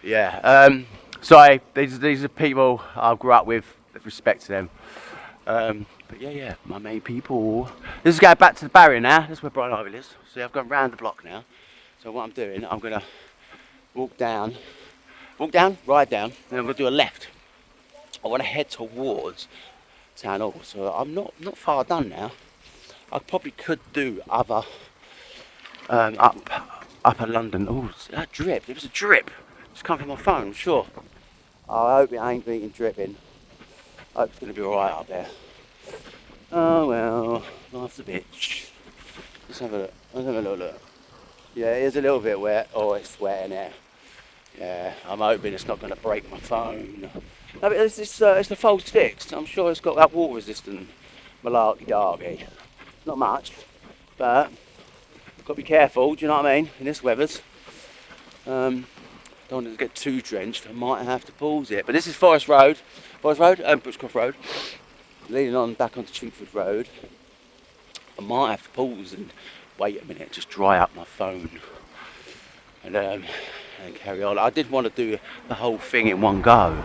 Yeah. Sorry. These are people I grew up with respect to them. But yeah, my main people. This is going back to the barrier now. That's where Brian Ivy lives. See, I've gone round the block now. So what I'm doing, I'm gonna walk down, ride down, and I'm gonna do a left. I want to head towards Town Hall. So I'm not far done now. I probably could do other upper London. Oh, that drip! It was a drip. It's come from my phone. I'm sure. I hope it ain't been dripping. I hope it's gonna be alright up there. Oh well, life's a bitch. Let's have a look. Yeah, it is a little bit wet. Oh, it's wet in there. Yeah, I'm hoping it's not going to break my phone. No, but it's the phone's fixed. I'm sure it's got that water resistant malarkey darky. Not much, but got to be careful. Do you know what I mean? In this weathers, don't want it to get too drenched. I might have to pause it. But this is Bushcroft Road, leading on back onto Chingford Road. I might have to pause and wait a minute, just dry up my phone, and carry on. I did want to do the whole thing in one go.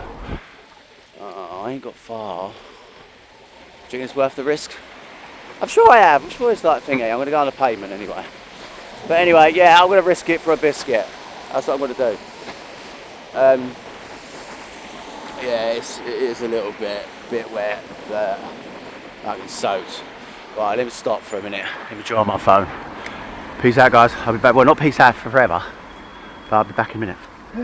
I ain't got far. Do you think it's worth the risk? I'm sure I have. I'm sure it's like thingy. I'm going to go on the pavement anyway. But anyway, yeah, I'm going to risk it for a biscuit. That's what I'm going to do. Yeah, it is a little bit wet, but I can soaked. Right, let me stop for a minute. Let me dry my phone. Peace out, guys. I'll be back. Well, not peace out for forever, but I'll be back in a minute. Do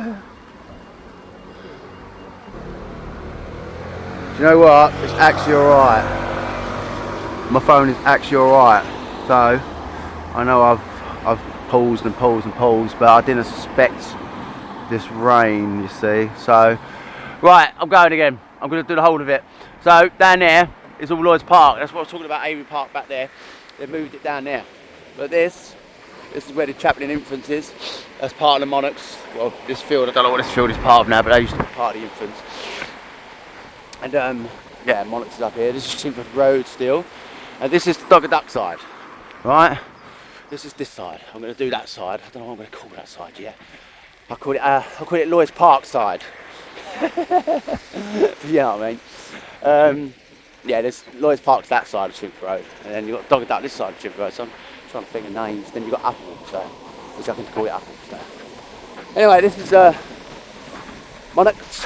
you know what? It's actually alright. My phone is actually alright. So, I know I've paused, but I didn't expect this rain, you see. So, right, I'm going again. I'm going to do the whole of it. So, down there is all Lloyd's Park. That's what I was talking about, Amy Park back there. They've moved it down there. But this is where the Chaplain Infants is. That's part of the Monarchs. Well, this field, I don't know what this field is part of now, but they used to be part of the Infants. And yeah, Monarchs is up here. This is Chingford Road still. And this is the Dog and Duck side, right? This is this side. I'm going to do that side. I don't know what I'm going to call that side yet. I call it Lloyd's Park side. You know what I mean? Yeah, there's Lloyd's Park's that side of Chipper Road, and then you've got Dog Duck this side of Chipper Road, so I'm trying to think of names. Then you've got Walthamstow, which I can call it Walthamstow. Anyway, this is Monarchs.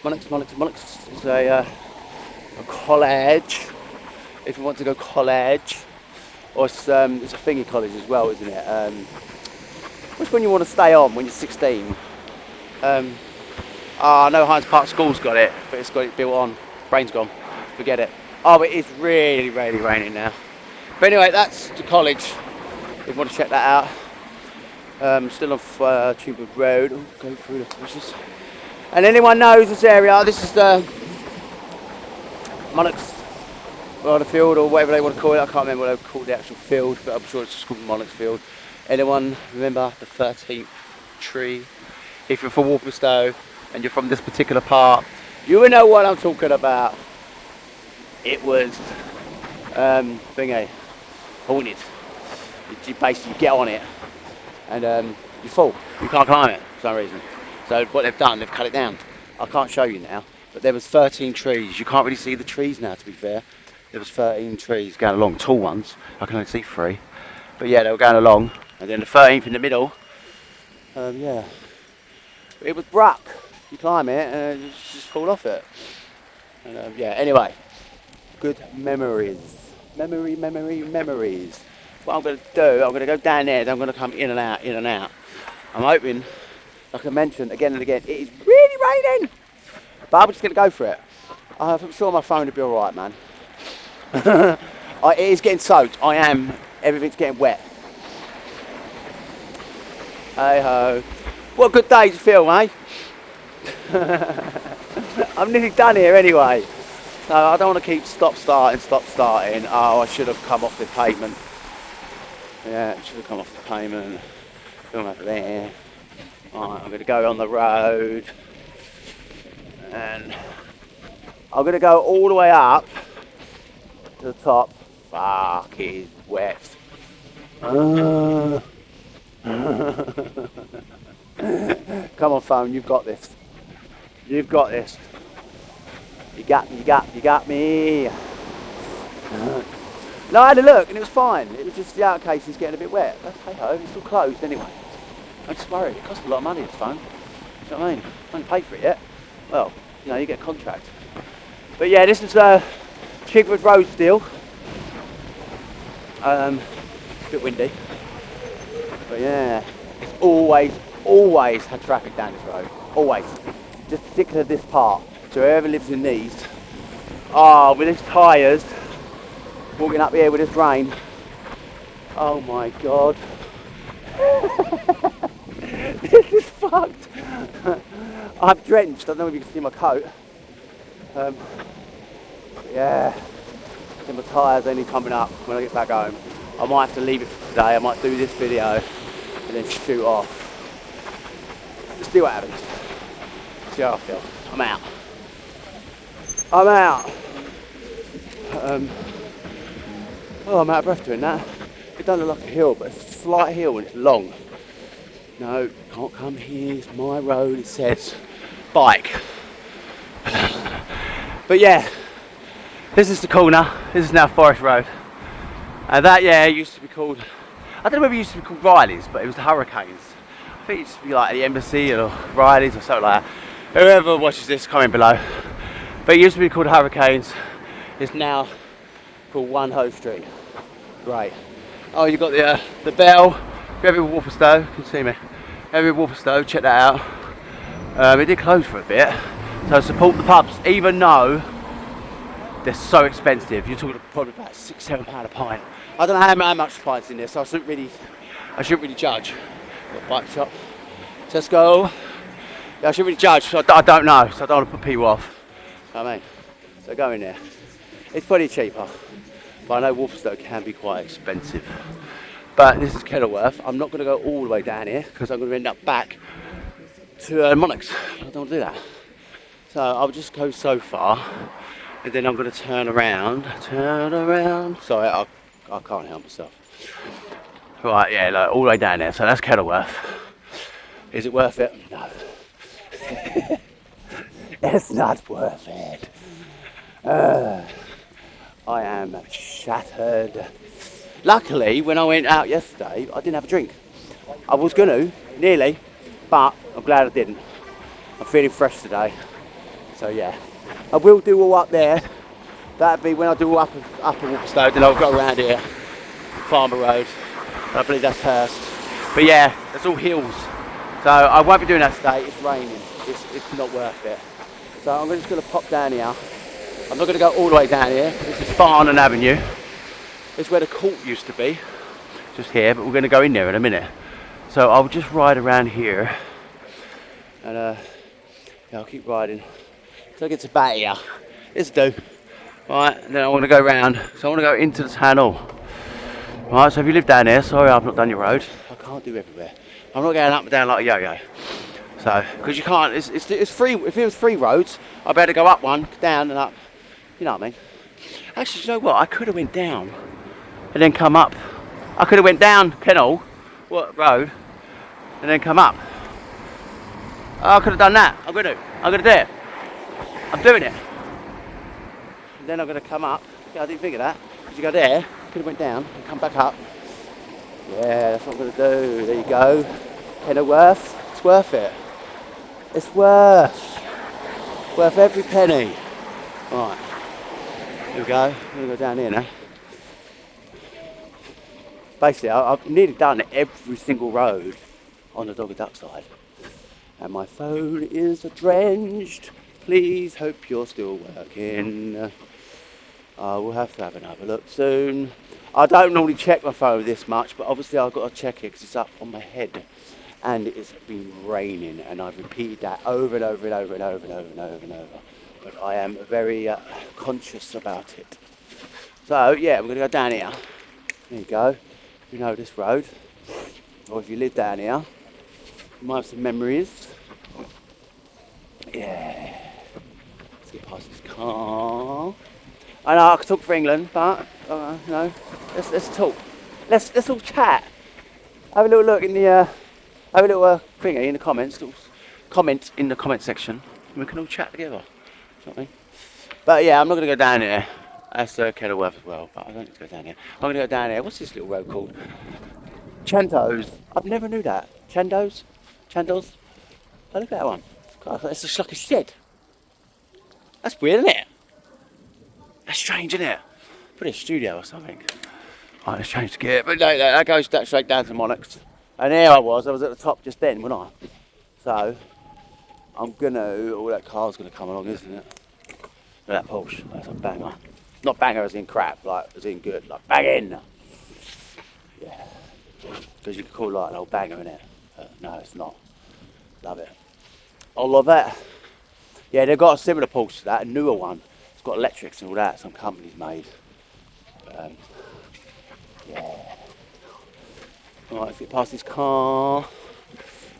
Monarchs is a college, if you want to go college. Or it's a thingy college as well, isn't it? Which one you want to stay on when you're 16? I know Hines Park School's got it, but it's got it built on. Brain's gone. Forget it. Oh, but it's really, really raining now. But anyway, that's the college. If you want to check that out. Still off Tubwood Road. Ooh, go through the bushes. And anyone knows this area, this is the Monarchs or the field, or whatever they want to call it. I can't remember what they call the actual field, but I'm sure it's just called Monarchs Field. Anyone remember the 13th tree? If you're from Walthamstow and you're from this particular part, you will know what I'm talking about. It was haunted. You basically get on it and you fall. You can't climb it for some reason. So what they've done, they've cut it down. I can't show you now, but there was 13 trees. You can't really see the trees now, to be fair. There was 13 trees going along, tall ones. I can only see 3. But yeah, they were going along. And then the 13th in the middle, yeah. It was bruck. You climb it and you just fall off it. And yeah, anyway. Good memories. Memories. What I'm going to do, I'm going to go down there, then I'm going to come in and out. I'm hoping, like I mentioned again and again, it is really raining. But I'm just going to go for it. I'm sure my phone will be alright, man. It is getting soaked. Everything's getting wet. Hey ho. What a good day to film, eh? I'm nearly done here anyway. So I don't want to keep stop starting. Oh, I should have come off the pavement. Yeah, I should have come off the pavement. Come over there. Alright, I'm going to go on the road. And I'm going to go all the way up to the top. Fuck, it is wet. Come on, phone, you've got this. You got me. No, I had a look and it was fine. It was just the outer casing's getting a bit wet. But hey ho, it's all closed anyway. I'm just worried. It costs a lot of money, this phone. You know what I mean? I haven't paid for it yet. Well, you get a contract. But yeah, this is Chigwood Road still. A bit windy. But yeah, it's always had traffic down this road. Always. Just particularly this part. So whoever lives in these, with these tyres, walking up here with this rain. Oh my god. This is fucked. I'm drenched. I don't know if you can see my coat. Yeah. And my tyres only coming up when I get back home. I might have to leave it for today. I might do this video and then shoot off. Let's see what happens. See how I feel. I'm out. I'm out of breath doing that. It doesn't look like a hill, but it's a slight hill and it's long. No, can't come here. It's my road. It says bike. But yeah, this is the corner. This is now Forest Road. And that, yeah, used to be called, I don't know whether it used to be called Riley's, but it was the Hurricanes. I think it used to be like the Embassy or Riley's or something like that. Whoever watches this, comment below. But it used to be called Hurricanes. It's now called One Hoe Street. Great. Oh, you've got the bell. If you're ever in Walthamstow, you can see me. Ever in Walthamstow, check that out. It did close for a bit. So support the pubs, even though they're so expensive. You're talking probably about £6-7 a pint. I don't know how much pints in this, so I shouldn't really judge. Got a bike shop. Tesco. Yeah, I shouldn't really judge, so I don't know, so I don't want to put people off. You know what I mean? So go in there. It's pretty cheaper, but I know Walthamstow can be quite expensive. But this is Kenilworth. I'm not going to go all the way down here because I'm going to end up back to Monarchs. I don't want to do that. So I'll just go so far, and then I'm going to turn around. Sorry, I can't help myself. Right, yeah, like, all the way down there. So that's Kenilworth. Is it worth it? No. It's not worth it. I am shattered. Luckily, when I went out yesterday, I didn't have a drink. I was going to, nearly, but I'm glad I didn't. I'm feeling fresh today. So yeah, I will do all up there. That'd be when I do all up Walthamstow, then I'll go around here, Farmer Road. I believe that's Hurst. But yeah, it's all hills. So I won't be doing that today. It's raining. It's not worth it. So I'm just going to pop down here. I'm not going to go all the way down here. This is Farnham Avenue. It's where the court used to be, just here. But we're going to go in there in a minute. So I'll just ride around here, and yeah, I'll keep riding till I get to about here. This do. Right, and then I want to go round. So I want to go into the tunnel. Right, so if you live down there, sorry I've not done your road. I can't do everywhere. I'm not going up and down like a yo-yo. So, because you can't, it's free. If it was free roads, I'd better go up one, down and up. You know what I mean? Actually, you know what? I could have went down and then come up. I could have went down Kennel Road and then come up. I could have done that. I'm going to do it. I'm doing it. And then I'm going to come up. Yeah, I didn't think of that. Because you go there, could have went down and come back up. Yeah, that's what I'm going to do. There you go. Kenilworth. It's worth it. It's worth every penny. Right. Here we go. I'm going to go down here now. Basically, I've nearly done every single road on the Dog Duck side. And my phone is drenched. Please hope you're still working. I will have to have another look soon. I don't normally check my phone this much, but obviously I've got to check it because it's up on my head. And it's been raining, and I've repeated that over and over and over and over and over and over and over. But I am very conscious about it. So yeah, we're going to go down here. There you go. You know this road, or if you live down here, you might have some memories. Yeah. Let's get past this car. I know I could talk for England, but no. Let's talk. Let's all chat. Have a little look in the. Have a little thingy in the comments. Comment in the comment section. And we can all chat together. You know what I mean? But yeah, I'm not going to go down here. That's Kenilworth as well, but I don't need to go down here. I'm going to go down here. What's this little road called? Chandos. I've never knew that. Chandos? Oh, look at that one. God, it's just like a shed. That's weird, isn't it? That's strange, isn't it? Put a studio or something. Right, let's change the gear. But no, that goes straight down to Monarchs. And there I was at the top just then, wasn't I? So, I'm gonna, all that car's gonna come along, isn't it? Look at that Porsche, that's a banger. Not banger as in crap, like as in good, like banging. Yeah. Because you could call it like an old banger, innit? No, it's not. Love it. I love it. Yeah, they've got a similar Porsche to that, a newer one. It's got electrics and all that, some companies made. Yeah. Right, let's get past this car.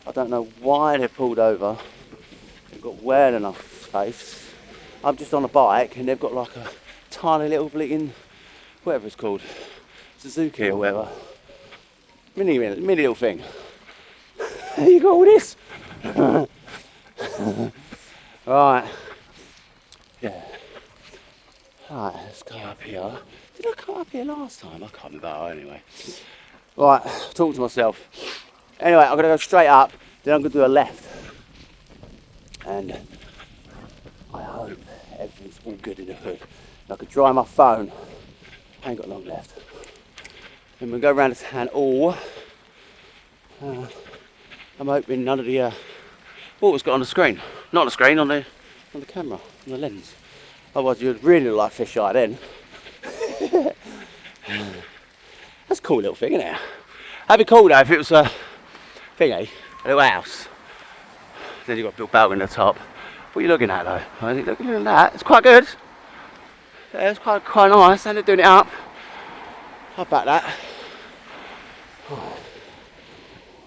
I don't know why they pulled over. They've got well enough space. I'm just on a bike and they've got like a tiny little bleating, whatever it's called, Suzuki or whatever. Mini little thing. You got all this? Right. Yeah. Right, let's go up here. Did I come up here last time? I can't remember. Oh, anyway. Right, talking to myself. Anyway, I'm going to go straight up, then I'm going to do a left. And I hope everything's all good in the hood. And I could dry my phone. I ain't got long left. Then we'll go around the town all. I'm hoping none of the water's got on the screen. Not on the screen, on the camera, on the lens. Otherwise you'd really look like fisheye then. That's a cool little thing, isn't it? That'd be cool though if it was a thingy, a little house. Then you've got a big balcony at the top. What are you looking at though? I think looking at that, it's quite good. Yeah, it's quite nice, and they're doing it up. How about that?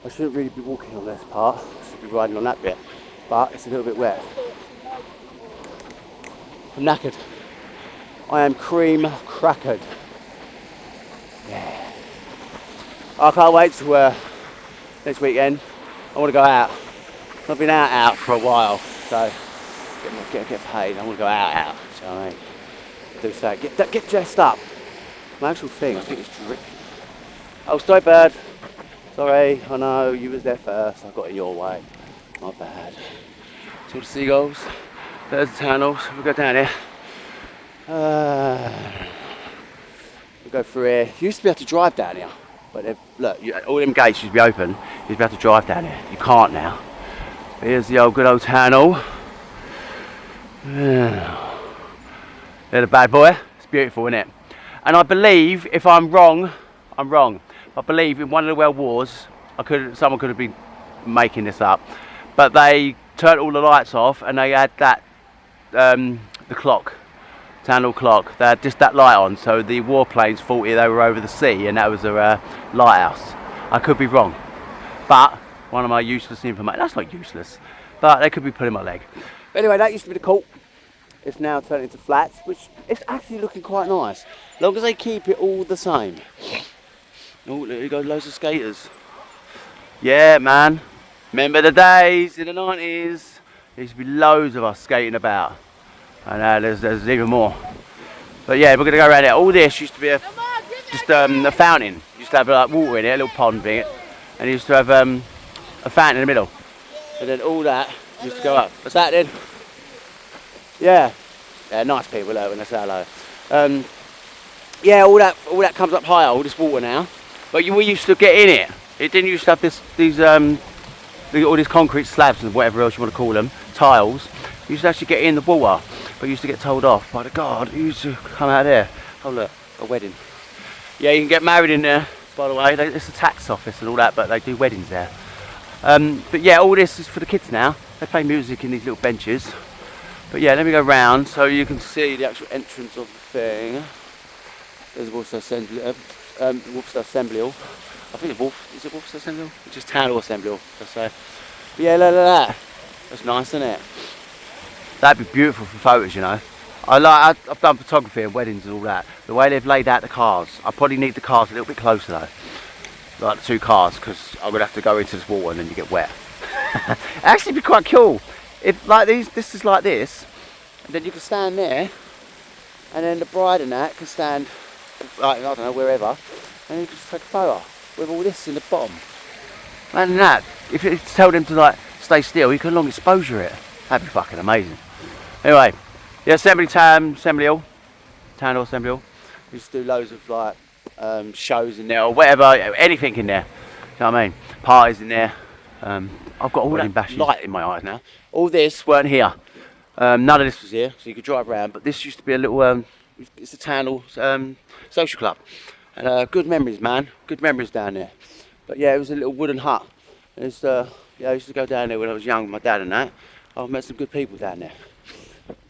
I shouldn't really be walking on this part, I should be riding on that bit, but it's a little bit wet. I'm knackered. I am cream crackered. Yeah. I can't wait to next weekend. I want to go out. I've been out for a while, so get paid. I want to go out. So I mean, do so. Get dressed up. My actual thing, I think it's dripping. Oh, sorry, bird. Sorry, I know you was there first. I got in your way. My bad. See the seagulls? There's the tunnels. We'll go down here. We'll go through here. You used to be able to drive down here, but look, all them gates used to be open. You used to be able to drive down here. You can't now. But here's the good old tunnel. Yeah. There's a bad boy. It's beautiful, isn't it? And I believe, if I'm wrong, I'm wrong. I believe in one of the World Wars, someone could have been making this up, but they turned all the lights off and they had that, the clock, tunnel clock. They had just that light on, so the warplanes thought they were over the sea, and that was a lighthouse. I could be wrong, but one of my useless information. That's not useless, but they could be pulling my leg. But anyway, that used to be the court. It's now turned into flats, which is actually looking quite nice, as long as they keep it all the same. Oh, there you go, loads of skaters. Yeah, man. Remember the days in the 90s? There used to be loads of us skating about. And there's even more. But yeah, we're going to go around here. All this used to be just a fountain. Used to have like water in it, a little pond thing. And it used to have a fountain in the middle. And then all that used to go up. What's that then? Yeah. Yeah, nice people though when they say hello. Yeah, all that comes up higher, all this water now. But we used to get in it. It didn't used to have all these concrete slabs and whatever else you want to call them, tiles. You used to actually get in the water, but you used to get told off by the guard. You used to come out there. Oh look, a wedding. Yeah, you can get married in there, by the way. It's a tax office and all that, but they do weddings there. But yeah, all this is for the kids now. They play music in these little benches. But yeah, let me go round so you can see the actual entrance of the thing. There's Walthamstow Assembly Hall. I think is it Walthamstow Assembly Hall? It's just Town Hall Assembly Hall, let's say. But yeah, look at that. That's nice, isn't it? That'd be beautiful for photos, you know. I've done photography and weddings and all that. The way they've laid out the cars, I probably need the cars a little bit closer though. Like the two cars, because I'm gonna have to go into this water and then you get wet. Actually, it'd be quite cool if like this is like this, and then you can stand there, and then the bride and that can stand, like I don't know, wherever, and you can just take a photo with all this in the bottom. Imagine that. If you tell them to like stay still, you can long exposure it. That'd be fucking amazing. Anyway, the Assembly Hall, Town Hall Assembly Hall. We used to do loads of like shows in there or whatever, anything in there. You know what I mean? Parties in there. I've got all that light in my eyes now. All this weren't here. None of this was here, so you could drive around. But this used to be a little. It's a Town Hall social club, and good memories, man. Good memories down there. But yeah, it was a little wooden hut. It's yeah, I used to go down there when I was young with my dad and that. I've met some good people down there.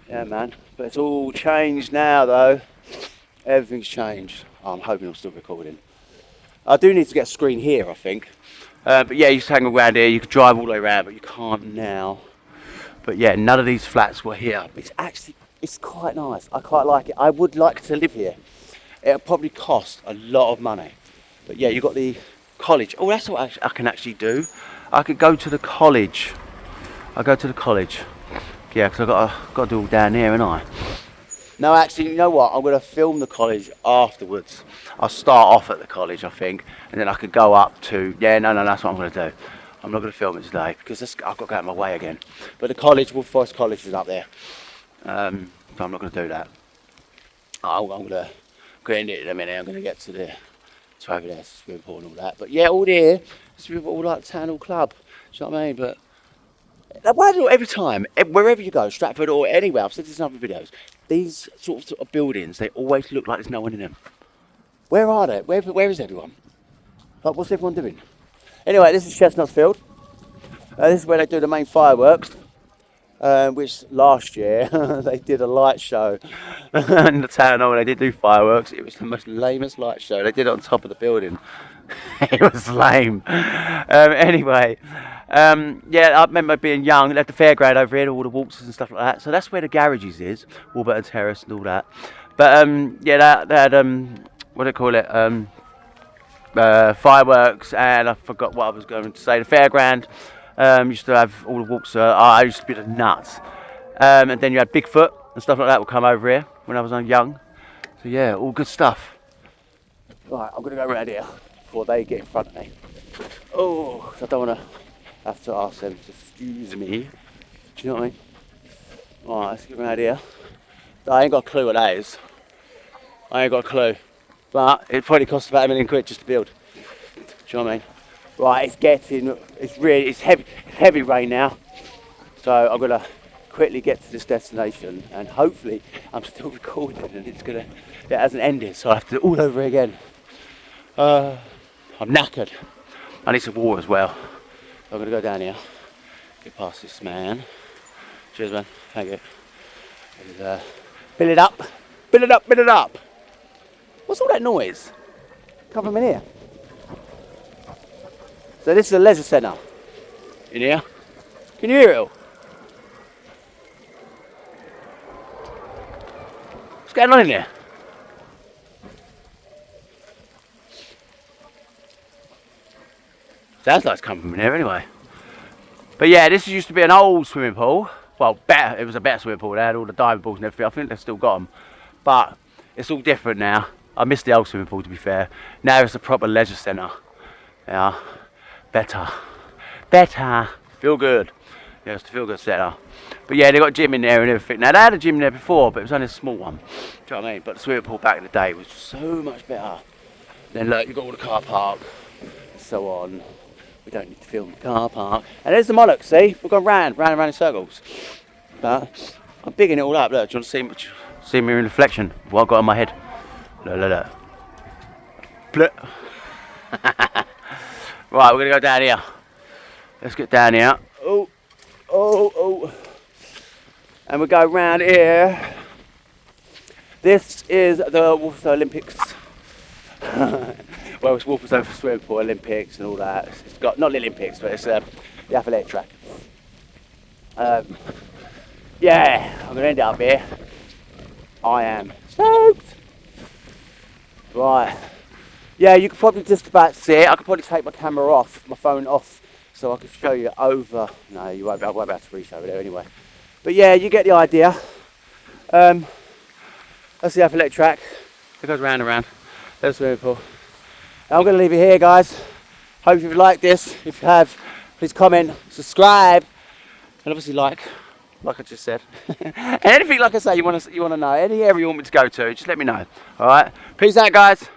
Yeah, man. But it's all changed now, though. Everything's changed. Oh, I'm hoping I'm still recording. I do need to get a screen here, I think. But yeah, you used to hang around here. You could drive all the way around, but you can't now. But yeah, none of these flats were here. It's quite nice. I quite like it. I would like to live here. It'll probably cost a lot of money. But yeah, you've got the college. Oh, that's what I can actually do. I could go to the college. I'll go to the college. Yeah, because I've got to do all down here, haven't I? No, actually, you know what? I'm going to film the college afterwards. I'll start off at the college, I think, and then I could go up to... Yeah, no, that's what I'm going to do. I'm not going to film it today because I've got to go out of my way again. But the college, Wolf Forest College is up there. So I'm not going to do that. I'm going to end it in a minute. I'm going to get to over there, swimming pool and all that. But yeah, all there, it's all like Town Hall Club. Do you know what I mean? But why do every time, wherever you go, Stratford or anywhere, I've said this in other videos, these sorts of buildings, they always look like there's no one in them. Where are they? Where is everyone? Like, what's everyone doing? Anyway, this is Chestnut Field. This is where they do the main fireworks, which last year they did a light show in the town hall. They did do fireworks. It was the most lamest light show. They did it on top of the building. It was lame. Anyway, yeah, I remember being young. They had the fairground over here, all the waltzes and stuff like that. So that's where the garages is, Warburton Terrace and all that. But yeah, they had what do they call it? fireworks, and I forgot what I was going to say. The fairground used to have all the walks. I used to be the nuts. And then you had Bigfoot and stuff like that would come over here when I was young. So yeah, all good stuff. Right, I'm gonna go around here before they get in front of me. Oh, I don't want to have to ask them to excuse me. Do you know what I mean? Alright, let's get around here. I ain't got a clue what that is. I ain't got a clue. But it probably costs about £1 million just to build. Do you know what I mean? Right, it's heavy rain now. So I'm gonna quickly get to this destination, and hopefully I'm still recording and it hasn't ended, so I have to do it all over again. I'm knackered. I need some water as well. So I'm gonna go down here, get past this man. Cheers, man. Thank you. And, fill it up. Fill it up. Fill it up. What's all that noise? Come from in here. So this is a leisure centre. In here. Can you hear it all? What's going on in there? Sounds like it's coming from in here anyway. But yeah, this used to be an old swimming pool. Well, better. It was a better swimming pool. They had all the diving balls and everything. I think they've still got them. But it's all different now. I miss the old swimming pool, to be fair. Now it's a proper leisure centre. Yeah. Better. Feel good. Yeah, it's a feel good centre. But yeah, they got a gym in there and everything. Now they had a gym in there before, but it was only a small one. Do you know what I mean? But the swimming pool back in the day was so much better. Then look, you've got all the car park and so on. We don't need to film the car park. And there's the monarch, see? We've gone round in circles. But I'm bigging it all up. Look, do you want to see me in reflection? What I've got on my head. Look. Bleh. Right, we're going to go down here. Let's get down here. Oh. And we go round here. This is the Walthamstow Olympics. Well, it's Walthamstow swimming pool Olympics and all that. It's got, not the Olympics, but it's the athletic track. Yeah, I'm going to end it up here. I am stoked. Right. Yeah, you could probably just about see it. I could probably take my camera off, my phone off, so I could show you over. No, you won't be able to re-show it there anyway. But yeah, you get the idea. That's the athletic track. It goes round and round. There's the swimming pool. I'm going to leave it here, guys. Hope you've liked this. If you have, please comment, subscribe, and obviously like I just said. And anything, like I say, you want to know, any area you want me to go to, just let me know. All right. Peace out, guys.